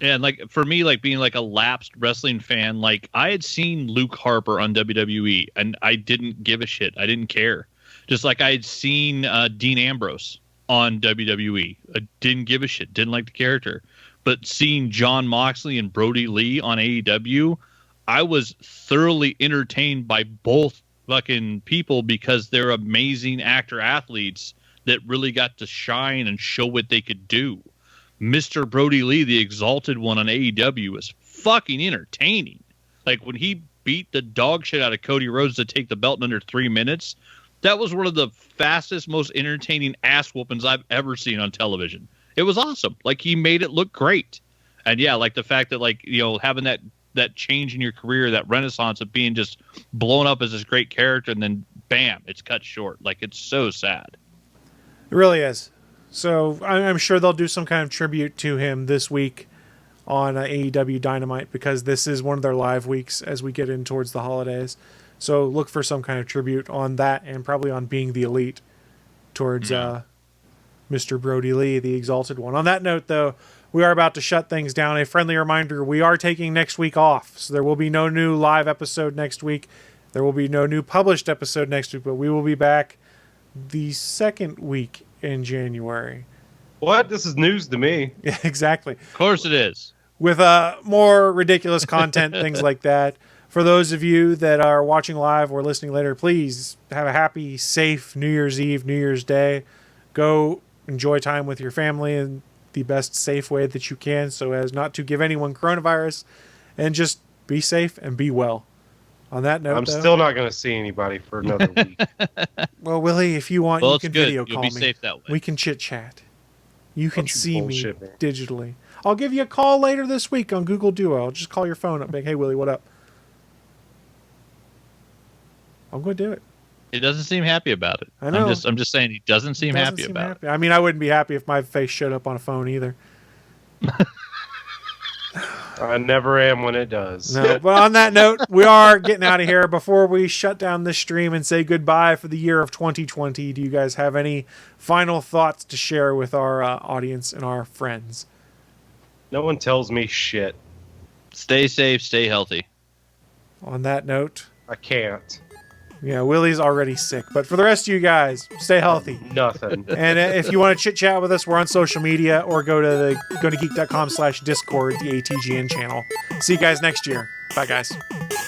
Yeah, and for me, being a lapsed wrestling fan, I had seen Luke Harper on WWE, and I didn't give a shit. I didn't care. Just like I had seen Dean Ambrose on WWE. I didn't give a shit. Didn't like the character. But seeing Jon Moxley and Brody Lee on AEW, I was thoroughly entertained by both fucking people because they're amazing actor-athletes that really got to shine and show what they could do. Mr. Brody Lee, the Exalted One on AEW, was fucking entertaining. When he beat the dog shit out of Cody Rhodes to take the belt in under 3 minutes, that was one of the fastest, most entertaining ass whoopings I've ever seen on television. It was awesome. He made it look great. And the fact that having that change in your career, that renaissance of being just blown up as this great character, and then bam, it's cut short. It's so sad. It really is. So I'm sure they'll do some kind of tribute to him this week on AEW Dynamite because this is one of their live weeks as we get in towards the holidays. So look for some kind of tribute on that and probably on Being the Elite towards Mr. Brody Lee, the Exalted One. On that note, though, we are about to shut things down. A friendly reminder, we are taking next week off. So there will be no new live episode next week. There will be no new published episode next week, but we will be back the second week in January. What? This is news to me. Yeah, exactly. Of course it is. With more ridiculous content, things like that. For those of you that are watching live or listening later, please have a happy, safe New Year's Eve, New Year's Day. Go enjoy time with your family in the best safe way that you can so as not to give anyone coronavirus. And just be safe and be well. On that note, I'm still not going to see anybody for another week. Well, Willie, if you want, Well, you it's can good. video You'll call be me. safe that way. We can chit chat. You can you see bullshit, me man. digitally. I'll give you a call later this week on Google Duo. I'll just call your phone up, like, "Hey, Willie, what up?" I'm going to do it. He doesn't seem happy about it. I know. I'm just saying he doesn't seem Doesn't happy seem about happy. I mean, I wouldn't be happy if my face showed up on a phone either. I never am when it does. No, but on that note, we are getting out of here. Before we shut down this stream and say goodbye for the year of 2020, do you guys have any final thoughts to share with our audience and our friends? No one tells me shit. it. Stay safe, stay healthy. On that note, I can't. yeah, Willie's already sick. But for the rest of you guys, stay healthy. Nothing. And if you want to chit chat with us, we're on social media, or go to the GonnaGeek.com/Discord, the ATGN channel. See you guys next year. Bye, guys.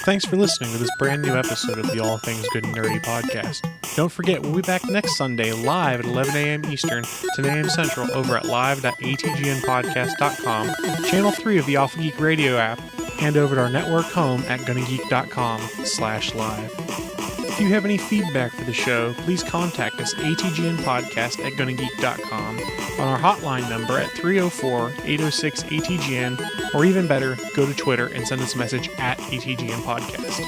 Thanks for listening to this brand new episode of the All Things Good and Nerdy podcast. Don't forget, we'll be back next Sunday live at 11 a.m. Eastern, 10 a.m. Central, over at live.atgnpodcast.com, channel 3 of the Alpha Geek radio app, and over at our network home at GonnaGeek.com/live. If you have any feedback for the show, please contact us, atgnpodcast@GonnaGeek.com, on our hotline number at 304-806-ATGN, or even better, go to Twitter and send us a message at ATGN Podcast.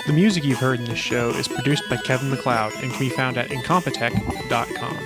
The music you've heard in this show is produced by Kevin MacLeod and can be found at Incompetech.com.